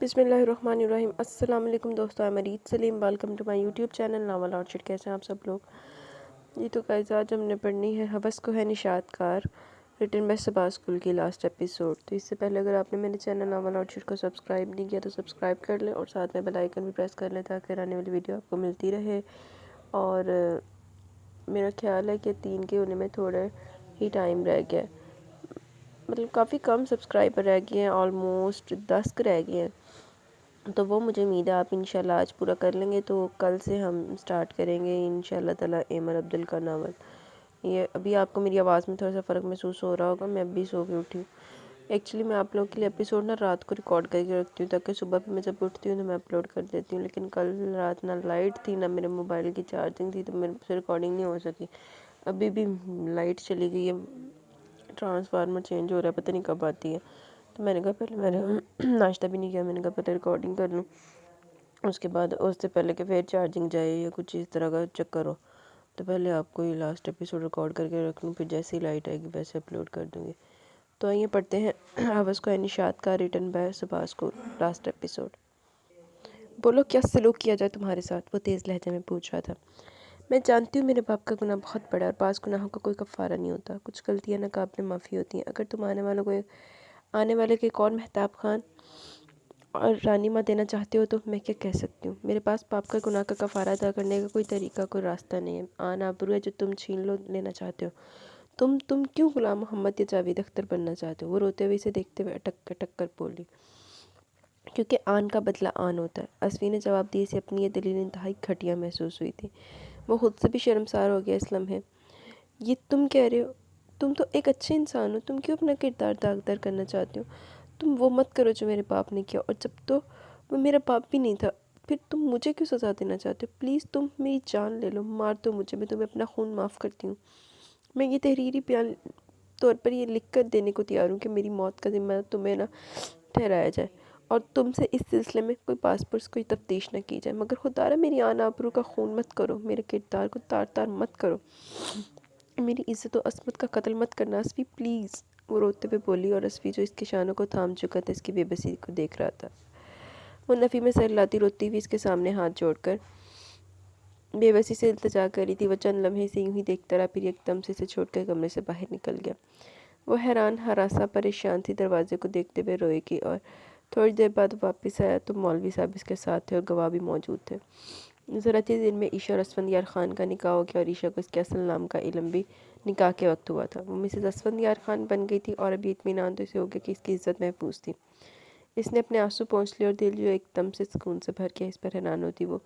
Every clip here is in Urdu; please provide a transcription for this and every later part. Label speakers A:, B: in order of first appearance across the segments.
A: بسم اللہ الرحمن الرحیم۔ السلام علیکم دوستو، I'm Murid Saleem, welcome to my YouTube channel Novel Orchid. کیسے ہیں آپ سب لوگ؟ جی تو گائز آج ہم نے پڑھنی ہے ہوس کو ہے نشاط کار، ریٹن بائی صبا اسکول کی لاسٹ ایپیسوڈ۔ تو اس سے پہلے اگر آپ نے میرے چینل ناول آرچڈ کو سبسکرائب نہیں کیا تو سبسکرائب کر لیں اور ساتھ میں بیل آئیکن بھی پریس کر لیں تاکہ آنے والی ویڈیو آپ کو ملتی رہے۔ اور میرا خیال ہے کہ 3 کے ہونے میں تھوڑا ہی ٹائم رہ گیا ہے، مطلب کافی کم سبسکرائبر رہ گئے ہیں، آلموسٹ 10 رہ گئے ہیں، تو وہ مجھے امید ہے آپ انشاءاللہ آج پورا کر لیں گے۔ تو کل سے ہم سٹارٹ کریں گے انشاءاللہ تعالی ایمن عبدل کا ناول۔ یہ ابھی آپ کو میری آواز میں تھوڑا سا فرق محسوس ہو رہا ہوگا، میں ابھی سو کے اٹھی ہوں۔ ایکچولی میں آپ لوگوں کے لیے ایپیسوڈ رات کو ریکارڈ کر کے رکھتی ہوں تاکہ صبح پہ میں جب اٹھتی ہوں تو میں اپلوڈ کر دیتی ہوں، لیکن کل رات نہ لائٹ تھی نہ میرے موبائل کی چارجنگ تھی تو میرے سے ریکارڈنگ نہیں ہو سکی۔ ابھی بھی لائٹ چلی گئی ہے، ٹرانسفارمر چینج ہو رہا ہے، پتہ نہیں کب آتی ہے، تو میں نے کہا پہلے میں نے ناشتہ بھی نہیں کیا، میں نے کہا پہلے ریکارڈنگ کر لوں، اس کے بعد اس سے پہلے کہ پھر چارجنگ جائے یا کچھ اس طرح کا چکر ہو، تو پہلے آپ کو یہ لاسٹ ایپیسوڈ ریکارڈ کر کے رکھ لوں، پھر جیسے ہی لائٹ آئے گی ویسے اپلوڈ کر دوں گی۔ تو آئیے پڑھتے ہیں ہوس کو ہے نشاط کا، written by Saba school, last episode. بولو کیا سلوک کیا جائے تمہارے ساتھ، وہ تیز لہجے میں پوچھ رہا تھا۔ میں جانتی ہوں میرے باپ کا گناہ بہت بڑا ہے اور بعض گناہوں کا کوئی کفارہ نہیں ہوتا، کچھ غلطیاں ناقابل معافی ہوتی ہیں۔ اگر تم آنے والے کے کون مہتاب خان اور رانی ماں دینا چاہتے ہو تو میں کیا کہہ سکتی ہوں؟ میرے پاس باپ کا گناہ کا کفارہ ادا کرنے کا کوئی طریقہ، کوئی راستہ نہیں ہے۔ آن آبرو ہے جو تم چھین لینا چاہتے ہو۔ تم کیوں غلام محمد یا جاوید اختر بننا چاہتے ہو؟ وہ روتے ہوئے اسے دیکھتے ہوئے اٹک اٹک کر بولی۔ کیونکہ آن کا بدلہ آن ہوتا ہے، اسوی نے جواب دی۔ اسے اپنی یہ دلیل انتہائی گھٹیا محسوس ہوئی تھی، وہ خود سے بھی شرمسار ہو گیا اس لمحے۔ یہ تم کہہ رہے ہو؟ تم تو ایک اچھے انسان ہو، تم کیوں اپنا کردار داغدار کرنا چاہتے ہو؟ تم وہ مت کرو جو میرے باپ نے کیا، اور جب تو وہ میرا باپ بھی نہیں تھا، پھر تم مجھے کیوں سزا دینا چاہتے ہو؟ پلیز تم میری جان لے لو، مار دو مجھے، میں تمہیں اپنا خون معاف کرتی ہوں۔ میں یہ تحریری بیان طور پر یہ لکھ کر دینے کو تیار ہوں کہ میری موت کا ذمہ تمہیں نہ ٹھہرایا جائے اور تم سے اس سلسلے میں کوئی پاسپورٹس کوئی تفتیش نہ کی جائے، مگر خدا را میری آن آبرو کا خون مت کرو، میرے کردار کو تار تار مت کرو، میری عزت و عصمت کا قتل مت کرنا اسوی پلیز، وہ روتے ہوئے بولی، اور اسوی جو اس کے شانوں کو تھام چکا تھا اس کی بے بسی کو دیکھ رہا تھا۔ وہ نفی میں سر لاتی روتی ہوئی اس کے سامنے ہاتھ جوڑ کر بے بسی سے التجا کر رہی تھی۔ وہ چند لمحے سے یوں ہی دیکھتا رہا، پھر ایک دم سے اسے چھوڑ کر کمرے سے باہر نکل گیا۔ وہ حیران ہراساں پریشان تھی، دروازے کو دیکھتے ہوئے روئے گی، اور تھوڑی دیر بعد واپس آیا تو مولوی صاحب اس کے ساتھ تھے اور گواہ بھی موجود تھے۔ ذرا ہی دن میں عیشا اور اسفندیار خان کا نکاح ہو گیا اور عیشا کو اس کے اصل نام کا علم بھی نکاح کے وقت ہوا تھا۔ وہ مسز اسفندیار خان بن گئی تھی اور ابھی اطمینان تو اسے ہو گیا کہ اس کی عزت محفوظ تھی۔ اس نے اپنے آنسو پونچھ لیے اور دل جو ایک دم سے سکون سے بھر کے اس پر حیران ہوتی وہ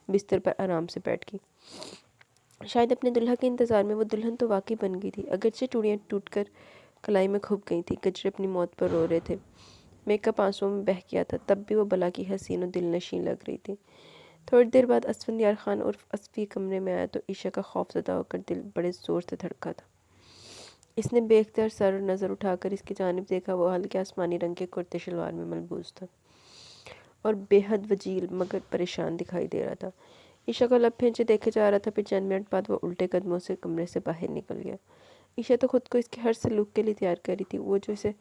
A: بستر پر آرام سے بیٹھ گئی۔ شاید اپنے دلہا کے انتظار میں وہ دلہن تو واقعی بن گئی تھی، اگرچہ چوڑیاں ٹوٹ کر کلائی میں کھپ گئی تھیں، گجرے اپنی موت پر رو رہے تھے، میک اپ آنسوؤں میں بہہ گیا تھا، تب بھی وہ بلا کی حسین و دل نشین لگ رہی تھی۔ تھوڑی دیر بعد اسفندیار خان عرف اسفی کمرے میں آیا تو عیشا کا خوف زدہ ہو کر دل بڑے زور سے دھڑکا تھا۔ اس نے بے اختیار سر اور نظر اٹھا کر اس کی جانب دیکھا۔ وہ ہلکے آسمانی رنگ کے کرتے شلوار میں ملبوس تھا اور بے حد وجیل مگر پریشان دکھائی دے رہا تھا۔ عیشا کو لب پھینچے دیکھے جا رہا تھا، پھر چند منٹ بعد وہ الٹے قدموں سے کمرے سے باہر نکل گیا۔ عیشا تو خود کو اس کے ہر سلوک کے لیے تیار کر رہی تھی، وہ جو اسے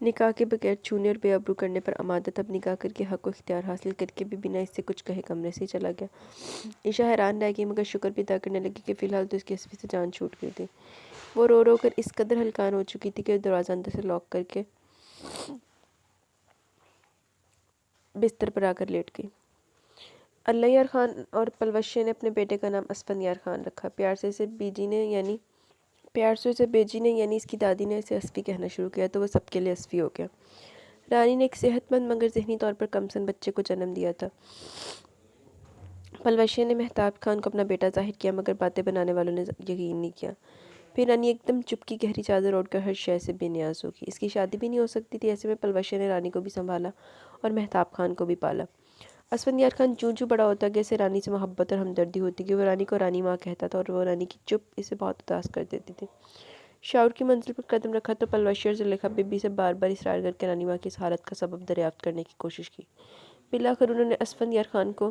A: نکاح کے بغیر چھونے اور بے آبرو کرنے پر آمادہ تھا، اب نکاح کر کے حق و اختیار حاصل کر کے بھی بنا اس سے کچھ کہے کمرے سے ہی چلا گیا۔ عیشا حیران رہ گئی مگر شکر بھی ادا کرنے لگی کہ فی الحال تو اس کی اسوی سے جان چھوٹ گئی تھی۔ وہ رو رو کر اس قدر ہلکان ہو چکی تھی کہ وہ دروازہ اندر سے لاک کر کے بستر پر آ کر لیٹ گئی۔ اللہ یار خان اور پلوشے نے اپنے بیٹے کا نام اسفندیار خان رکھا۔ پیار سے اسے بیجی نے یعنی اس کی دادی نے اسے اسفی کہنا شروع کیا تو وہ سب کے لیے اسفی ہو گیا۔ رانی نے ایک صحت مند مگر ذہنی طور پر کمسن بچے کو جنم دیا تھا۔ پلوشے نے مہتاب خان کو اپنا بیٹا ظاہر کیا مگر باتیں بنانے والوں نے یقین نہیں کیا۔ پھر رانی ایک دم چپ کی گہری چادر اوڑھ کر ہر شے سے بے نیاز ہوگی۔ اس کی شادی بھی نہیں ہو سکتی تھی، ایسے میں پلوشے نے رانی کو بھی سنبھالا اور مہتاب خان کو بھی پالا۔ اسفندیار خان جوں جوں بڑا ہوتا گیا اسے رانی سے محبت اور ہمدردی ہوتی گئی۔ وہ رانی کو رانی ماں کہتا تھا اور وہ رانی کی چپ اسے بہت اداس کر دیتی تھی۔ شعور کی منزل پر قدم رکھا تو پلوشے اور زلیخا بی بی سے بار بار اصرار کر کے رانی ماں کی اس حالت کا سبب دریافت کرنے کی کوشش کی۔ بالآخر انہوں نے اسفندیار خان کو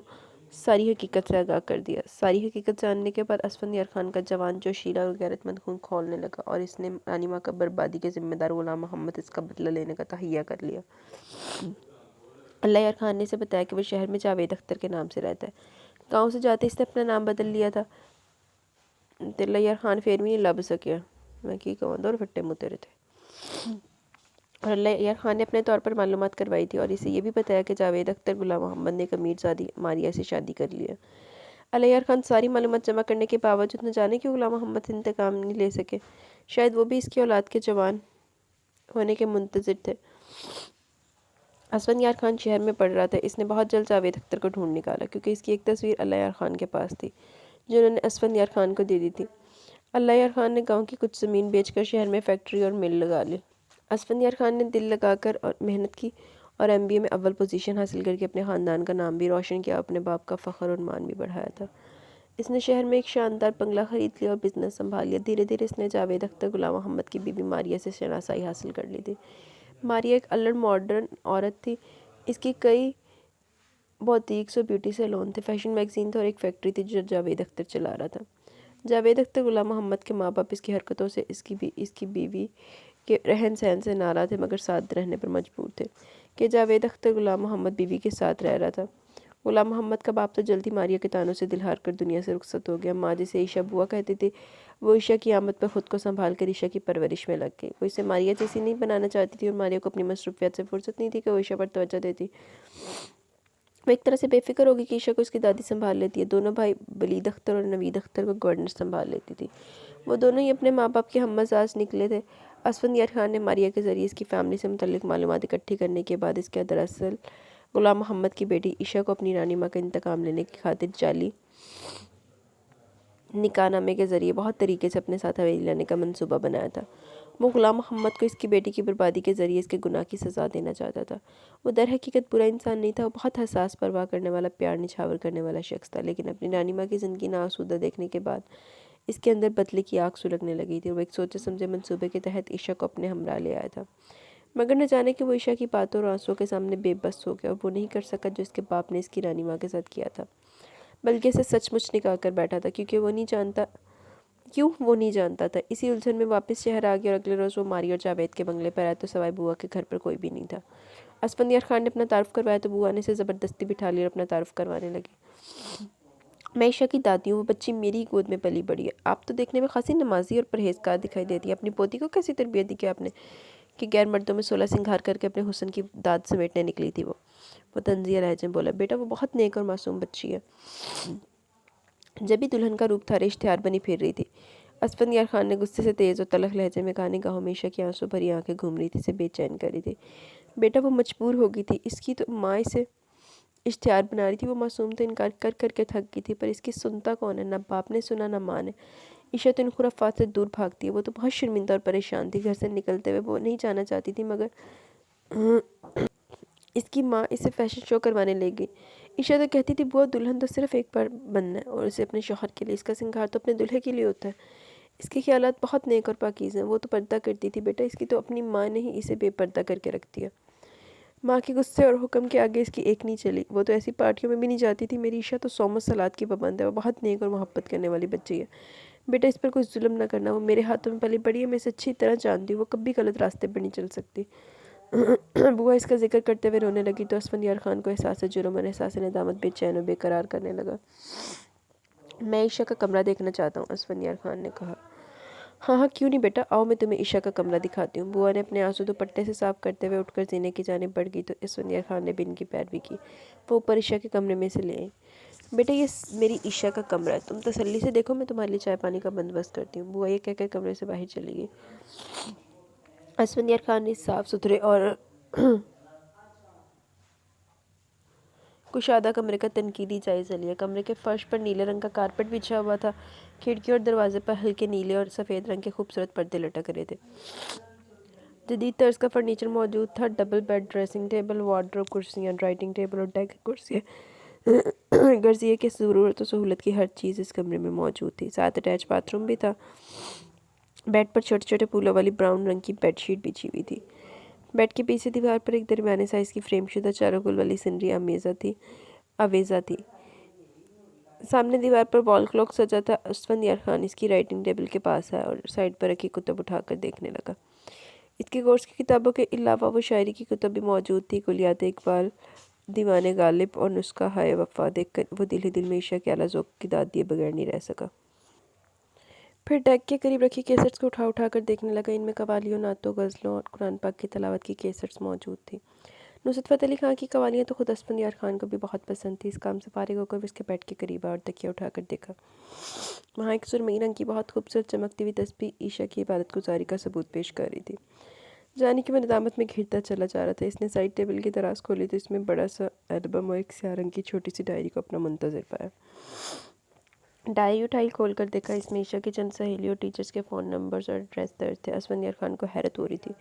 A: ساری حقیقت سے آگاہ کر دیا۔ ساری حقیقت جاننے کے بعد اسفندیار خان کا جوان جوشیلا اور غیرت مند خون کھولنے لگا اور اس نے رانی ماں کا بربادی کے ذمہ دار غلام محمد اس کا بدلہ لینے کا تہیہ کر لیا۔ اللہ یار خان نے اسے بتایا کہ وہ شہر میں جاوید اختر کے نام سے رہتا ہے. گاؤں سے جاتے اس نے اپنا نام بدل لیا تھا. تو اللہ یار خان پھر بھی نہیں لب سکیا. میں کی کہوں دور پھٹے منہ تیرے تھے. اور اللہ یار خان نے اپنے طور پر معلومات کروائی تھی اور اسے یہ بھی بتایا کہ جاوید اختر غلام محمد نے ایک امیر زادی ماریہ سے شادی کر لیا. اللہ یار خان ساری معلومات جمع کرنے کے باوجود نہ جانے کہ غلام محمد سے انتقام نہیں لے سکے. شاید وہ بھی اس کی اولاد کے جوان ہونے کے منتظر تھے. اسفند یار خان شہر میں پڑھ رہا تھا. اس نے بہت جلد جاوید اختر کو ڈھونڈ نکالا کیونکہ اس کی ایک تصویر اللہ یار خان کے پاس تھی جو انہوں نے اسفند یار خان کو دے دی تھی. اللہ یار خان نے گاؤں کی کچھ زمین بیچ کر شہر میں فیکٹری اور مل لگا لی. اسفند یار خان نے دل لگا کر اور محنت کی اور MBA میں اول پوزیشن حاصل کر کے اپنے خاندان کا نام بھی روشن کیا، اپنے باپ کا فخر اور مان بھی بڑھایا تھا. اس نے شہر میں ایک شاندار بنگلہ خرید لیا اور بزنس سنبھال لیا. دھیرے دھیرے اس نے جاوید اختر غلام محمد کی بیوی ماریہ سے شناسائی حاصل کر لی تھی. ماریہ ایک الڑ ماڈرن عورت تھی. اس کی کئی بوتیکس اور بیوٹی سیلون تھے، فیشن میگزین تھا اور ایک فیکٹری تھی جو جاوید اختر چلا رہا تھا. جاوید اختر غلام محمد کے ماں باپ اس کی حرکتوں سے اس کی بیوی کے رہن سہن سے ناراض تھے مگر ساتھ رہنے پر مجبور تھے کہ جاوید اختر غلام محمد بیوی کے ساتھ رہ رہا تھا. غلام محمد کا باپ تو جلدی ماریہ کے تانوں سے دل ہار کر دنیا سے رخصت ہو گیا. ماں جسے عائشہ بوا کہتی تھی وہ عائشہ کی آمد پر خود کو سنبھال کر عائشہ کی پرورش میں لگ گئی. وہ اسے ماریہ جیسی نہیں بنانا چاہتی تھی اور ماریہ کو اپنی مصروفیات سے فرصت نہیں تھی کہ وہ عائشہ پر توجہ دیتی. وہ ایک طرح سے بے فکر ہو گئی کہ عائشہ کو اس کی دادی سنبھال لیتی ہے. دونوں بھائی بلید اختر اور نوید اختر کو گورنر سنبھال لیتی تھی. وہ دونوں ہی اپنے ماں باپ کے ہم مزاج نکلے تھے. اسفند یار خان نے ماریہ کے ذریعے اس کی فیملی سے متعلق معلومات اکٹھی کرنے کے بعد اس کے دراصل غلام محمد کی بیٹی عائشہ کو اپنی رانی ماں کا انتقام لینے کی خاطر جعلی نکاح نامے کے ذریعے بہت طریقے سے اپنے ساتھ حویلی لانے کا منصوبہ بنایا تھا. وہ غلام محمد کو اس کی بیٹی کی بربادی کے ذریعے اس کے گناہ کی سزا دینا چاہتا تھا. وہ در حقیقت برا انسان نہیں تھا. وہ بہت حساس، پرواہ کرنے والا، پیار نچھاور کرنے والا شخص تھا. لیکن اپنی رانی ماں کی زندگی ناآسودہ دیکھنے کے بعد اس کے اندر بدلے کی آگ سلگنے لگی تھی. وہ ایک سوچے سمجھے منصوبے کے تحت عائشہ کو اپنے ہمراہ لے آیا تھا مگر نہ جانے کہ وہ عائشہ کی باتوں اور آنسوؤں کے سامنے بے بس ہو گیا اور وہ نہیں کر سکا جو اس کے باپ نے اس کی رانی ماں کے ساتھ کیا تھا، بلکہ اسے سچ مچ نکال کر بیٹھا تھا کیوں وہ نہیں جانتا تھا. اسی الجھن میں واپس شہر آ گیا اور اگلے روز وہ ماری اور جاوید کے بنگلے پر آیا تو سوائے بوا کے گھر پر کوئی بھی نہیں تھا. اسفند یار خان نے اپنا تعارف کروایا تو بوا نے اسے زبردستی بٹھا لیا اور اپنا تعارف کروانے لگی. میں عائشہ کی دادی ہوں. وہ بچی میری ہی گود میں پلی بڑی ہے. آپ تو دیکھنے میں خاصی نمازی اور پرہیزگار دکھائی دیتی ہے. اپنی پوتی کو کیسی تربیت دی کہ آپ نے کہ غیر مردوں میں 16 سنگھار کر کے اپنے حسن کی داد سمیٹنے نکلی تھی. وہ طنزیہ لہجے میں بولا، بیٹا وہ بہت نیک اور معصوم بچی ہے. جبھی دلہن کا روپ تھارے اشتہار بنی پھر رہی تھی. اسفند یار خان نے غصے سے تیز اور تلخ لہجے میں کہا، نگاہوں میں عائشہ کی آنسو بھری آنکھیں گھوم رہی تھی، اسے بے چین کر رہی تھی. بیٹا وہ مجبور ہو گئی تھی. اس کی تو ماں اسے اشتہار بنا رہی تھی. وہ معصوم تو انکار کر کر کے تھک گئی تھی پر اس کی سنتا کون ہے؟ نہ باپ نے سنا نہ ماں نے. عائشہ تو ان خرافات سے دور بھاگتی ہے. وہ تو بہت شرمندہ اور پریشان تھی. گھر سے نکلتے ہوئے وہ نہیں جانا چاہتی تھی مگر اس کی ماں اسے فیشن شو کروانے لے گئی. عائشہ تو کہتی تھی بوا دلہن تو صرف ایک بار بننا ہے اور اسے اپنے شوہر کے لیے، اس کا سنگھار تو اپنے دلہے کے لیے ہوتا ہے. اس کے خیالات بہت نیک اور پاکیز ہیں. وہ تو پردہ کرتی تھی. بیٹا اس کی تو اپنی ماں نے ہی اسے بے پردہ کر کے رکھ دیا. ماں کے غصے اور حکم کے آگے اس کی ایک نہیں چلی. وہ تو ایسی پارٹیوں میں بھی نہیں جاتی تھی. میری عائشہ تو صوم و صلات کی پابند ہے. وہ بہت نیک اور محبت کرنے والی بچی ہے. بیٹا اس پر کوئی ظلم نہ کرنا. وہ میرے ہاتھوں میں پلی بڑی ہے. میں اسے اچھی طرح جانتی ہوں. وہ کبھی غلط راستے پر نہیں چل سکتی. بوا اس کا ذکر کرتے ہوئے رونے لگی تو اسفند یار خان کو احساس جرم اور احساس ندامت بے چین و بے قرار کرنے لگا. میں عائشہ کا کمرہ دیکھنا چاہتا ہوں، اسفند یار خان نے کہا. ہاں کیوں نہیں بیٹا، آؤ میں تمہیں عائشہ کا کمرہ دکھاتی ہوں. بوا نے اپنے آنسو دوپٹے سے صاف کرتے ہوئے اٹھ کر زینے کی جانب بڑھ گئی تو اسفند یار خان نے بھی ان کی پیروی کی. وہ اوپر عائشہ کے کمرے میں سے لے آئی. بیٹا یہ میری عائشہ کا کمرہ ہے، تم تسلی سے دیکھو، میں تمہارے لیے چائے پانی کا بندوبست کرتی ہوں. بوا یہ کہہ کر کمرے سے باہر چلی گئی. اسفند یار خان نے صاف ستھرے اور کشادہ کمرے کا تنقیدی جائزہ لیا. کمرے کے فرش پر نیلے رنگ کا کارپٹ بچھا ہوا تھا. کھڑکی اور دروازے پر ہلکے نیلے اور سفید رنگ کے خوبصورت پردے لٹک رہے تھے. جدید طرز کا فرنیچر موجود تھا. Double bed, dressing table, wardrobe, کرسیاں، رائٹنگ ٹیبل اور ڈیسک کرسیاں. غرض یہ کہ ضرورت و سہولت کی ہر چیز اس کمرے میں موجود تھی. ساتھ اٹیچ باتھ روم بھی تھا. بیڈ پر چھوٹے چھوٹے پھولوں والی براؤن رنگ کی بیڈ شیٹ بچھی ہوئی تھی. بیڈ کے پیچھے دیوار پر ایک درمیانے سائز کی فریم شدہ چاروں گل والی سنری آویزہ تھی. سامنے دیوار پر وال کلاک سجا تھا. اسفند یار خان اس کی رائٹنگ ٹیبل کے پاس آیا اور سائڈ پر رکھی کتب اٹھا کر دیکھنے لگا. اس کے کورس کی کتابوں کے علاوہ وہ شاعری کی کتب بھی موجود تھی۔ کلیات اقبال، دیوان غالب اور نسخہ ہائے وفا دیکھ کر وہ دل ہی دل میں عشاء کے اعلیٰ ذوق کی داد دیے بغیر نہیں رہ سکا۔ پھر ڈیک کے قریب رکھی کیسٹس کو اٹھا اٹھا کر دیکھنے لگا۔ ان میں قوالیوں، نعتوں، غزلوں اور قرآن پاک کی تلاوت کی کیسٹس موجود تھیں۔ نصرت فتح علی خان کی قوالیاں تو خود اسفندیار خان کو بھی بہت پسند تھی۔ اس کام سے فارغ ہو کر وہ اس کے بیڈ کے قریب اور تکیہ اٹھا کر دیکھا۔ وہاں ایک سرمئی رنگ کی بہت خوبصورت چمکتی ہوئی تسبیح عشاء کی عبادت گزاری کا ثبوت پیش کر رہی تھی۔ جانے کی وہ ندامت میں گھرتا چلا جا رہا تھا۔ اس نے سائڈ ٹیبل کی دراز کھولی تو اس میں بڑا سا البم اور ایک سیاہ رنگ کی چھوٹی سی ڈائری کو اپنا منتظر پایا۔ ڈائری اٹھائی، کھول کر دیکھا۔ اس میں عشاء کی چند سہیلیوں اور ٹیچرز کے فون نمبرز اور ایڈریس درج تھے۔ اسفندیار خان کو حیرت ہو رہی تھی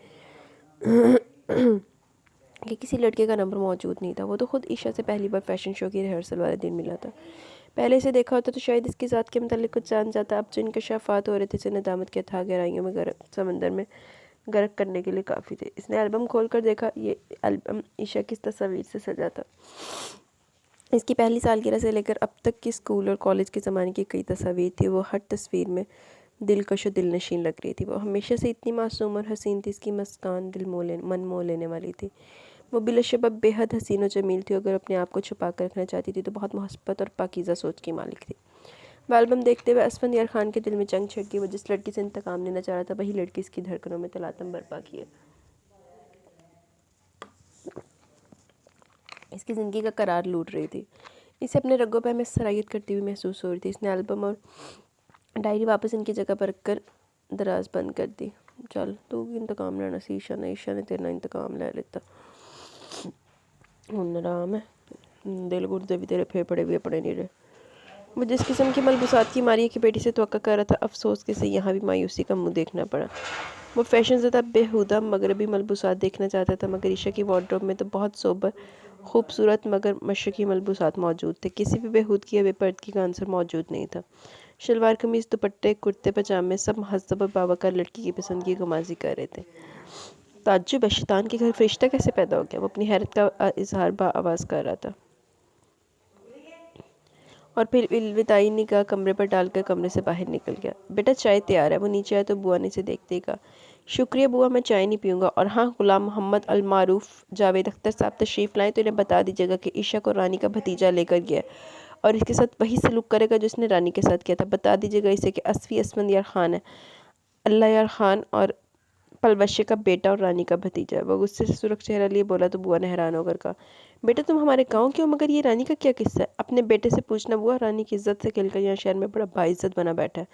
A: کہ کسی لڑکے کا نمبر موجود نہیں تھا۔ وہ تو خود عشاء سے پہلی بار فیشن شو کی ریہرسل والے دن ملا تھا۔ پہلے اسے دیکھا ہوتا تو شاید اس کی ذات کے متعلق کچھ جان جاتا۔ اب جو انکشافات ہو رہے تھے اسے ندامت کے اتھاہ گہرائیوں میں سمندر میں غرق کرنے کے لیے کافی تھے۔ اس نے البم کھول کر دیکھا۔ یہ البم عشاء کی تصاویر سے سجا تھا۔ اس کی پہلی سالگرہ سے لے کر اب تک کی اسکول اور کالج کے زمانے کی کئی تصاویر تھی۔ وہ ہر تصویر میں دلکش و دل نشین لگ رہی تھی۔ وہ ہمیشہ سے اتنی معصوم اور حسین تھی۔ اس کی مسکان من مو لینے والی تھی۔ وہ بلا شبہ بے حد حسین و جمیل تھی۔ اگر اپنے آپ کو چھپا کر رکھنا چاہتی تھی تو بہت مثبت اور پاکیزہ سوچ کی مالک تھی۔ وہ البم دیکھتے ہوئے اسفندیار خان کے دل میں جنگ چھڑ گئی۔ وہ جس لڑکی سے انتقام لینا چاہ رہا تھا وہی لڑکی اس کی دھڑکنوں میں تلاطم برپا کیے اس کی زندگی کا قرار لوٹ رہی تھی۔ اسے اپنے رگوں پہ میں سرایت کرتی ہوئی محسوس ہو رہی تھی۔ اس نے البم اور ڈائری واپس ان کی جگہ پر رکھ کر دراز بند کر دی۔ چل تو انتقام لینا سی عشاء نے تیرا انتقام لے لیتا۔ نرام ہے، دل گردے بھی تیرے پھیپڑے بھی اپنے نہیں رہے۔ وہ جس قسم کی ملبوسات کی ماریہ کی بیٹی سے توقع کر رہا تھا، افسوس کے سے یہاں بھی مایوسی کا منہ دیکھنا پڑا۔ وہ فیشن زدہ بےہودہ مغربی ملبوسات دیکھنا چاہتا تھا، مگر عشاء کی وارڈروب میں تو بہت سوبر، خوبصورت مگر مشرقی ملبوسات موجود تھے۔ کسی بھی بےہودگی یا بے پردگی کا عنصر موجود نہیں تھا۔ شلوار قمیص، دوپٹے، کرتے پاجامے سب مہذب اور باوقار لڑکی کی پسند کی غمازی کر رہے تھے۔ تعجب ہے، شیطان کے گھر فرشتہ کیسے پیدا ہو گیا؟ وہ اپنی حیرت کا اظہار آواز کر رہا تھا، اور پھر الوداعی نگاہ کمرے پر ڈال کر کمرے سے باہر نکل گیا۔ بیٹا چائے تیار ہے۔ وہ نیچے آیا تو بوا نے اسے دیکھتے ہی کہا، شکریہ بوا، میں چائے نہیں پیوں گا۔ اور ہاں، غلام محمد المعروف جاوید اختر صاحب تشریف لائیں تو انہیں بتا دیجیے گا کہ عشاء کو رانی کا بھتیجا لے کر گیا ہے اور اس کے ساتھ وہی سلوک کرے گا جو اس نے رانی کے ساتھ کیا تھا۔ بتا دیجیے گا اسے کہ اسفی اسفندیار خان ہے، اللہ یار خان اور پلوشے کا بیٹا اور رانی کا بھتیجا ہے۔ وہ غصے سے سرخ چہرہ لیے بولا تو بوا نے حیران ہو کر کہا، بیٹا تم ہمارے گاؤں کیوں؟ مگر یہ رانی کا کیا قصہ ہے؟ اپنے بیٹے سے پوچھنا بوا، رانی کی عزت سے کھل کر یہاں شہر میں بڑا باعزت بنا بیٹھا ہے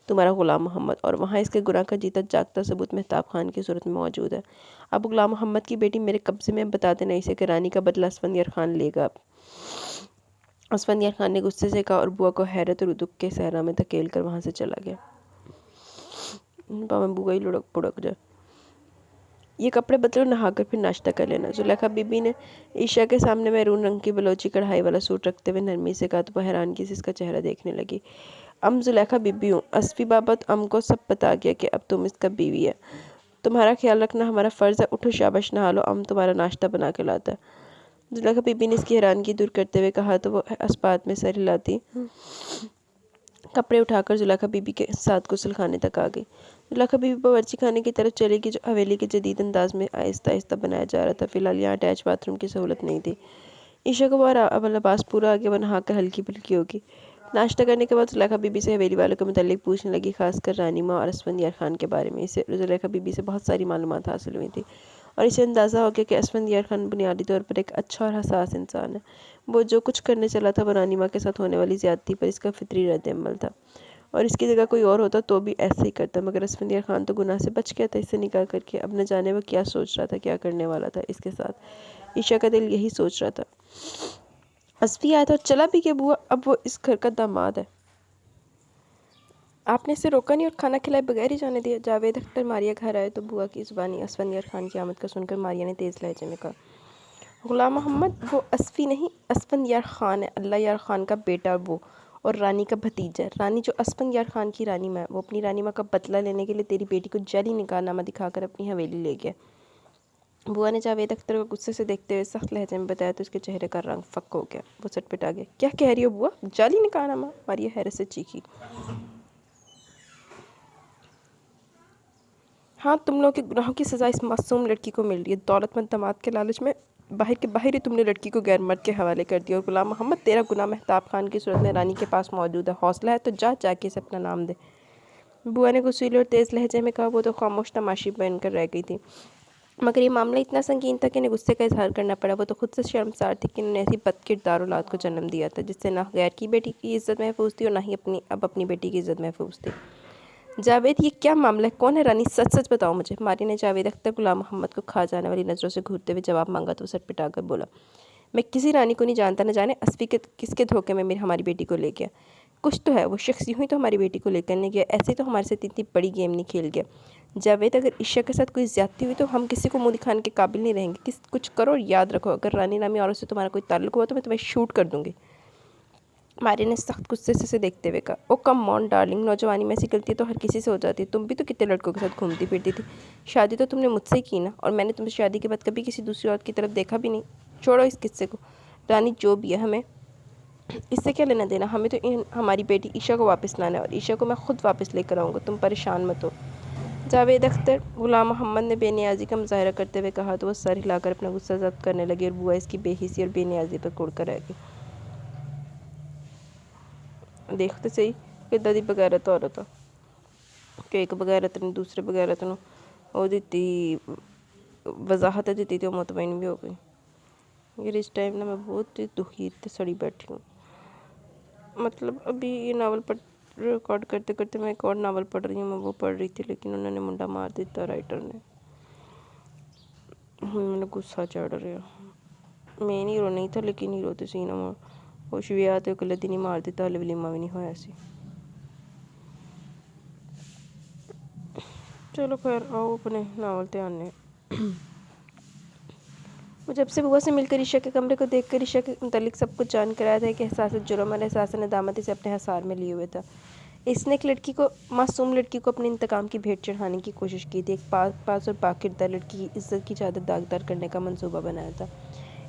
A: تمہارا غلام محمد، اور وہاں اس کے گناہ کا جیتا جاگتا ثبوت مہتاب خان کی صورت میں موجود ہے۔ اب غلام محمد کی بیٹی میرے قبضے میں، بتا دینا اسے کہ رانی کا بدلہ اسفندیار خان لے گا۔ اسفندیار خان نے غصے سے کہا اور بوا کو حیرت اور دکھ کے صحرا میں دھکیل کر وہاں سے چلا گیا۔ بوا ہی لڑک جائے۔ یہ کپڑے بدلو، نہا کر پھر ناشتہ کر لینا۔ زلیخا بی بی نے عشاء کے سامنے میرون رنگ کی بلوچی کڑھائی والا سوٹ رکھتے ہوئے نرمی سے کہا تو وہ حیرانگی سے اس کا چہرہ دیکھنے لگی۔ زلیخا بی بی ہوں، اسفی بابا تو کو سب بتا گیا کہ اب تم اس کا بیوی ہے۔ تمہارا خیال رکھنا ہمارا فرض ہے۔ اٹھو شاباش، نہا لو، تمہارا ناشتہ بنا کے لاتا ہے۔ زلیخا بی بی نے اس کی حیرانگی دور کرتے ہوئے کہا تو وہ اسپات میں سر ہلاتی کپڑے اٹھا کر زلیخا بی بی کے ساتھ غسل خانے تک آ گئی۔ زلیخا بی بی باورچی خانے کی طرف چلے گی جو حویلی کے جدید انداز میں آہستہ آہستہ بنایا جا رہا تھا۔ فی الحال یہاں اٹیچ باتھ روم کی سہولت نہیں تھی۔ عشاء کو وہ لباس پورا آ گیا، وہ نہا کر ہلکی پھلکی ہوگی۔ ناشتہ کرنے کے بعد زلیخا بی بی سے حویلی والوں کے متعلق پوچھنے لگی، خاص کر رانی ماں اور اسفندیار خان کے بارے میں۔ اسے زلیخا بی بی سے بہت ساری معلومات حاصل ہوئی تھی اور اسے اندازہ ہو گیا کہ اسفندیار خان بنیادی طور پر ایک اچھا اور حساس انسان ہے۔ وہ جو کچھ کرنے چلا تھا وہ رانی ماں کے ساتھ ہونے والی زیادتی پر اس کا فطری رد عمل تھا، اور اس کی جگہ کوئی اور ہوتا تو بھی ایسے ہی کرتا، مگر اسفندیار خان تو گناہ سے بچ گیا تھا اس سے نکاح کر کے۔ اب نہ جانے وہ کیا سوچ رہا تھا، کیا کرنے والا تھا اس کے ساتھ۔ عشاء کا دل یہی سوچ رہا تھا۔ اسفی آیا تھا اور چلا بھی گیا بوا، اب وہ اس گھر کا داماد ہے۔ آپ نے اسے روکا نہیں اور کھانا کھلائے بغیر ہی جانے دیا۔ جاوید اختر ماریہ گھر آئے تو بوا کی زبانی اسفندیار خان کی آمد کا سن کر ماریہ نے تیز لہجے میں کہا، غلام محمد، وہ اسفی نہیں، اسفندیار خان ہے، اللہ یار خان کا بیٹا اور رانی کا بھتیجا ہے۔ رانی جو اسفندیار خان کی رانی ماں ہے، وہ اپنی رانی ماں کا بدلہ لینے کے لیے تیری بیٹی کو جعلی نکاح نامہ دکھا کر اپنی حویلی لے گیا۔ بوا نے جاوید اختر کو غصے سے دیکھتے ہوئے سخت لہجے میں بتایا تو اس کے چہرے کا رنگ فک ہو گیا۔ وہ سٹپٹا گیا۔ کیا کہہ رہی ہو بوا؟ جعلی نکاح نامہ؟ ماریہ حیرت سے چیخی۔ ہاں تم لوگوں کے گناہوں کی سزا اس معصوم لڑکی کو مل رہی ہے۔ دولت مند داماد کے لالچ میں باہر کے باہر ہی تم نے لڑکی کو غیر مرد کے حوالے کر دیا، اور غلام محمد تیرا گناہ مہتاب خان کی صورت میں رانی کے پاس موجود ہے، حوصلہ ہے تو جا کے اسے اپنا نام دے۔ بوا نے غصیلے اور تیز لہجے میں کہا۔ وہ تو خاموش تماشی بن کر رہ گئی تھی، مگر یہ معاملہ اتنا سنگین تھا کہ انہیں غصے کا اظہار کرنا پڑا۔ وہ تو خود سے شرمسار تھی کہ انہوں نے ایسی بد کردار اولاد کو جنم دیا تھا جس سے نہ غیر کی بیٹی کی عزت محفوظ تھی اور نہ ہی اپنی بیٹی کی عزت محفوظ تھی۔ جاوید یہ کیا معاملہ ہے؟ کون ہے رانی؟ سچ سچ بتاؤ مجھے۔ ماری نے جاوید اختر غلام محمد کو کھا جانے والی نظروں سے گھورتے ہوئے جواب مانگا تو وہ سر پٹا کر بولا، میں کسی رانی کو نہیں جانتا، نہ جانے اسفی کس کے دھوکے میں ہماری بیٹی کو لے گیا۔ کچھ تو ہے، وہ شخص یوں ہی تو ہماری بیٹی کو لے کر نہیں گیا، ایسے ہی تو ہمارے سے اتنی بڑی گیم نہیں کھیل گیا۔ جاوید اگر عشاء کے ساتھ کوئی زیادتی ہوئی تو ہم کسی کو منہ دکھانے کے قابل نہیں رہیں گے۔ کچھ کرو اور یاد رکھو، اگر رانی نامی عورت سے تمہارا کوئی تعلق ہوا تو میں تمہیں شوٹ کر دوں گی۔ ماری نے سخت غصے سے اسے دیکھتے ہوئے کہا، او کم آن ڈارلنگ، نوجوانی میں ایسی غلطی تو ہر کسی سے ہو جاتی ہے، تم بھی تو کتنے لڑکوں کے ساتھ گھومتی پھرتی تھی۔ شادی تو تم نے مجھ سے ہی کی نا، اور میں نے تمہیں شادی کے بعد کبھی کسی دوسری عورت کی طرف دیکھا بھی نہیں۔ چھوڑو اس قصے کو، رانی جو بھی ہے ہمیں اس سے کیا لینا دینا، ہمیں تو ہماری بیٹی عشاء کو واپس لانا ہے، اور عشاء کو میں خود واپس لے کر آؤں گا، تم پریشان مت ہو۔ جاوید اختر غلام محمد نے بے نیازی کا مظاہرہ کرتے ہوئے کہا تو وہ سر ہلا کر اپنا غصہ ضبط کرنے لگی، اور بوا اس کی بے حسی اور بے نیازی پر کڑ کر رہ گئی۔ دیکھتے صحیح کدھر دی بغیرت عورت ہے کہ ایک بغیرت نے دوسرے بغیرت نو وہ دیتی وضاحت دیتی تھی، وہ مطمئن بھی ہو گئی۔ یہ اس ٹائم نا میں بہت دکھی تے سڑی بیٹھی ہوں، مطلب ابھی یہ ناول ریکارڈ کرتے کرتے میں ایک اور ناول پڑھ رہی ہوں، میں وہ پڑھ رہی تھی لیکن انہوں نے منڈا مار دیتا رائٹر نے، میں غصہ چڑھ رہا۔ مین ہیرو نہیں تھا لیکن ہیرو تے سی نا خوش بھی آتے اگلے دن ہی مار دیتا، ہلے ولیمہ بھی نہیں ہویا سی۔ چلو خیر آؤ اپنے ناول تے آنے۔ وہ جب سے بوا سے مل کر عشاء کے کمرے کو دیکھ کر عشاء کے متعلق سب کچھ جان کر آیا تھا کہ احساس جرم اور احساس ندامت اسے اپنے حصار میں لیے ہوئے تھا۔ اس نے ایک معصوم لڑکی کو اپنے انتقام کی بھیٹ چڑھانے کی کوشش کی تھی، ایک پاک اور پاکردہ لڑکی کی عزت کی چادر داغدار کرنے کا منصوبہ بنایا تھا۔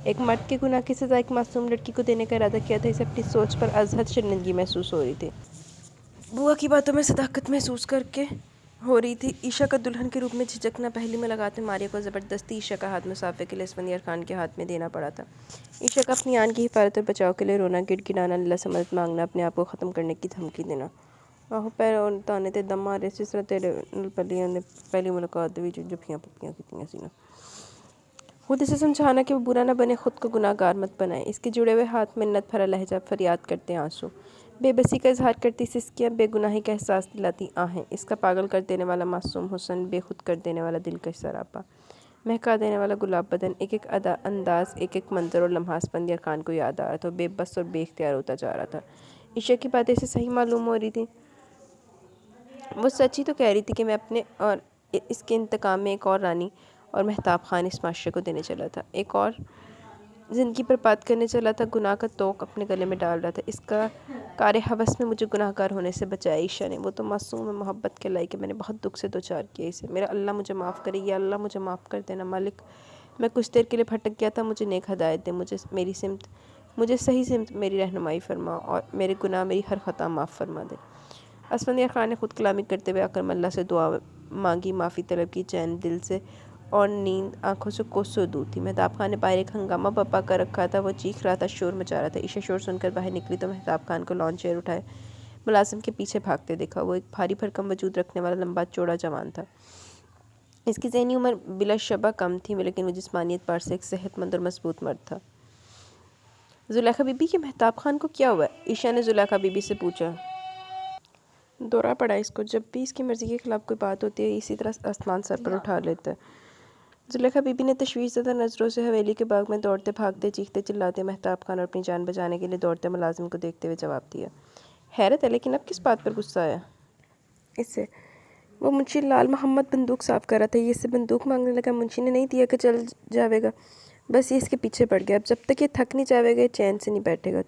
A: ایک مرد کے گناہ کی سزا ایک معصوم لڑکی کو دینے کا ارادہ کیا تھا، اسے اپنی سوچ پر از حد شرمندگی محسوس ہو رہی تھی۔ بوا کی باتوں میں صداقت محسوس کر کے ہو رہی تھی۔ عشاء کا دلہن کے روپ میں جھجکنا پہلی ملاقات میں ماریہ کو زبردستی عشاء کا ہاتھ مسافے کے لیے اسفندیار خان کے ہاتھ میں دینا پڑا تھا۔ عشاء کا اپنی آن کی حفاظت اور بچاؤ کے لیے رونا، گڑ گڑانا، اللہ سے مدد مانگنا، اپنے آپ کو ختم کرنے کی دھمکی دینا۔ آہو پیر تانے تے دم مارے جس طرح تیرے پہلی ملاقات وچ جفیاں پپیاں کیتیاں سی نا۔ خود اسے سمجھانا کہ وہ برا نہ بنے، خود کو گناہ گار مت بنائے۔ اس کے جڑے ہوئے ہاتھ منت بھرا لہجہ، فریاد کرتے آنسو، بے بسی کا اظہار کرتی سسکیاں، بے گناہی کا احساس دلاتی آہیں، اس کا پاگل کر دینے والا معصوم حسن، بے خود کر دینے والا دلکش سراپا، مہکا دینے والا گلاب بدن، ایک ایک انداز، ایک ایک منظر اور لمحہ اسفندیار خان کو یاد آ رہا تھا، بے بس اور بے اختیار ہوتا جا رہا تھا۔ عشاء کی باتیں اسے صحیح معلوم ہو رہی تھی، وہ سچ ہی تو کہہ رہی تھی کہ میں اپنے اور اس کے انتقام میں ایک اور رانی اور مہتاب خان اس معاشرے کو دینے چلا تھا، ایک اور زندگی برباد کرنے چلا تھا، گناہ کا توق اپنے گلے میں ڈال رہا تھا۔ اس کا کار ہوس میں مجھے گناہ گار ہونے سے بچایا عشاء نے، وہ تو معصوم ہے، محبت کے لائق ہے، میں نے بہت دکھ سے دوچار کیا اسے، میرا اللہ مجھے معاف کرے، یا اللہ مجھے معاف کر دینا مالک، میں کچھ دیر کے لیے بھٹک گیا تھا، مجھے نیک ہدایت دے، مجھے صحیح سمت میری رہنمائی فرما، اور میرے گناہ، میری ہر خطا معاف فرما دے۔ اسفندیار خان نے خود کلامی کرتے ہوئے اکرم اللہ سے دعا مانگی، معافی طلب کی، چین دل سے اور نیند آنکھوں سے کوسوں دور تھی۔ مہتاب خان نے باہر ایک ہنگامہ برپا کر رکھا تھا، وہ چیخ رہا تھا، شور مچا رہا تھا۔ عشاء شور سن کر باہر نکلی تو مہتاب خان کو لان چیئر اٹھائے ملازم کے پیچھے بھاگتے دیکھا۔ وہ ایک بھاری بھرکم وجود رکھنے والا لمبا چوڑا جوان تھا۔ اس کی ذہنی عمر بلا شبہ کم تھی لیکن وہ جسمانیت پر سے ایک صحت مند اور مضبوط مرد تھا۔ زلیخا بی بی، کہ مہتاب خان کو کیا ہوا ہے؟ عشاء نے زلیخا بی بی سے پوچھا۔ دورہ پڑا اس کو، جب بھی اس کی مرضی کے خلاف کوئی بات ہوتی ہے اسی طرح آسمان سر پر اٹھا لیتا ہے۔ زلیخا بی بی نے تشویش زدہ نظروں سے حویلی کے باغ میں دوڑتے بھاگتے چیختے چلاتے مہتاب خان اور اپنی جان بچانے کے لیے دوڑتے ملازم کو دیکھتے ہوئے جواب دیا۔ حیرت ہے لیکن اب کس بات پر غصہ آیا اس سے؟ وہ منشی لال محمد بندوق صاف کر رہا تھا، یہ اس سے بندوق مانگنے لگا، منشی نے نہیں دیا کہ چل جاوے گا، بس یہ اس کے پیچھے پڑ گیا، اب جب تک یہ تھک نہیں جاوے گا یہ چین سے نہیں بیٹھے گا،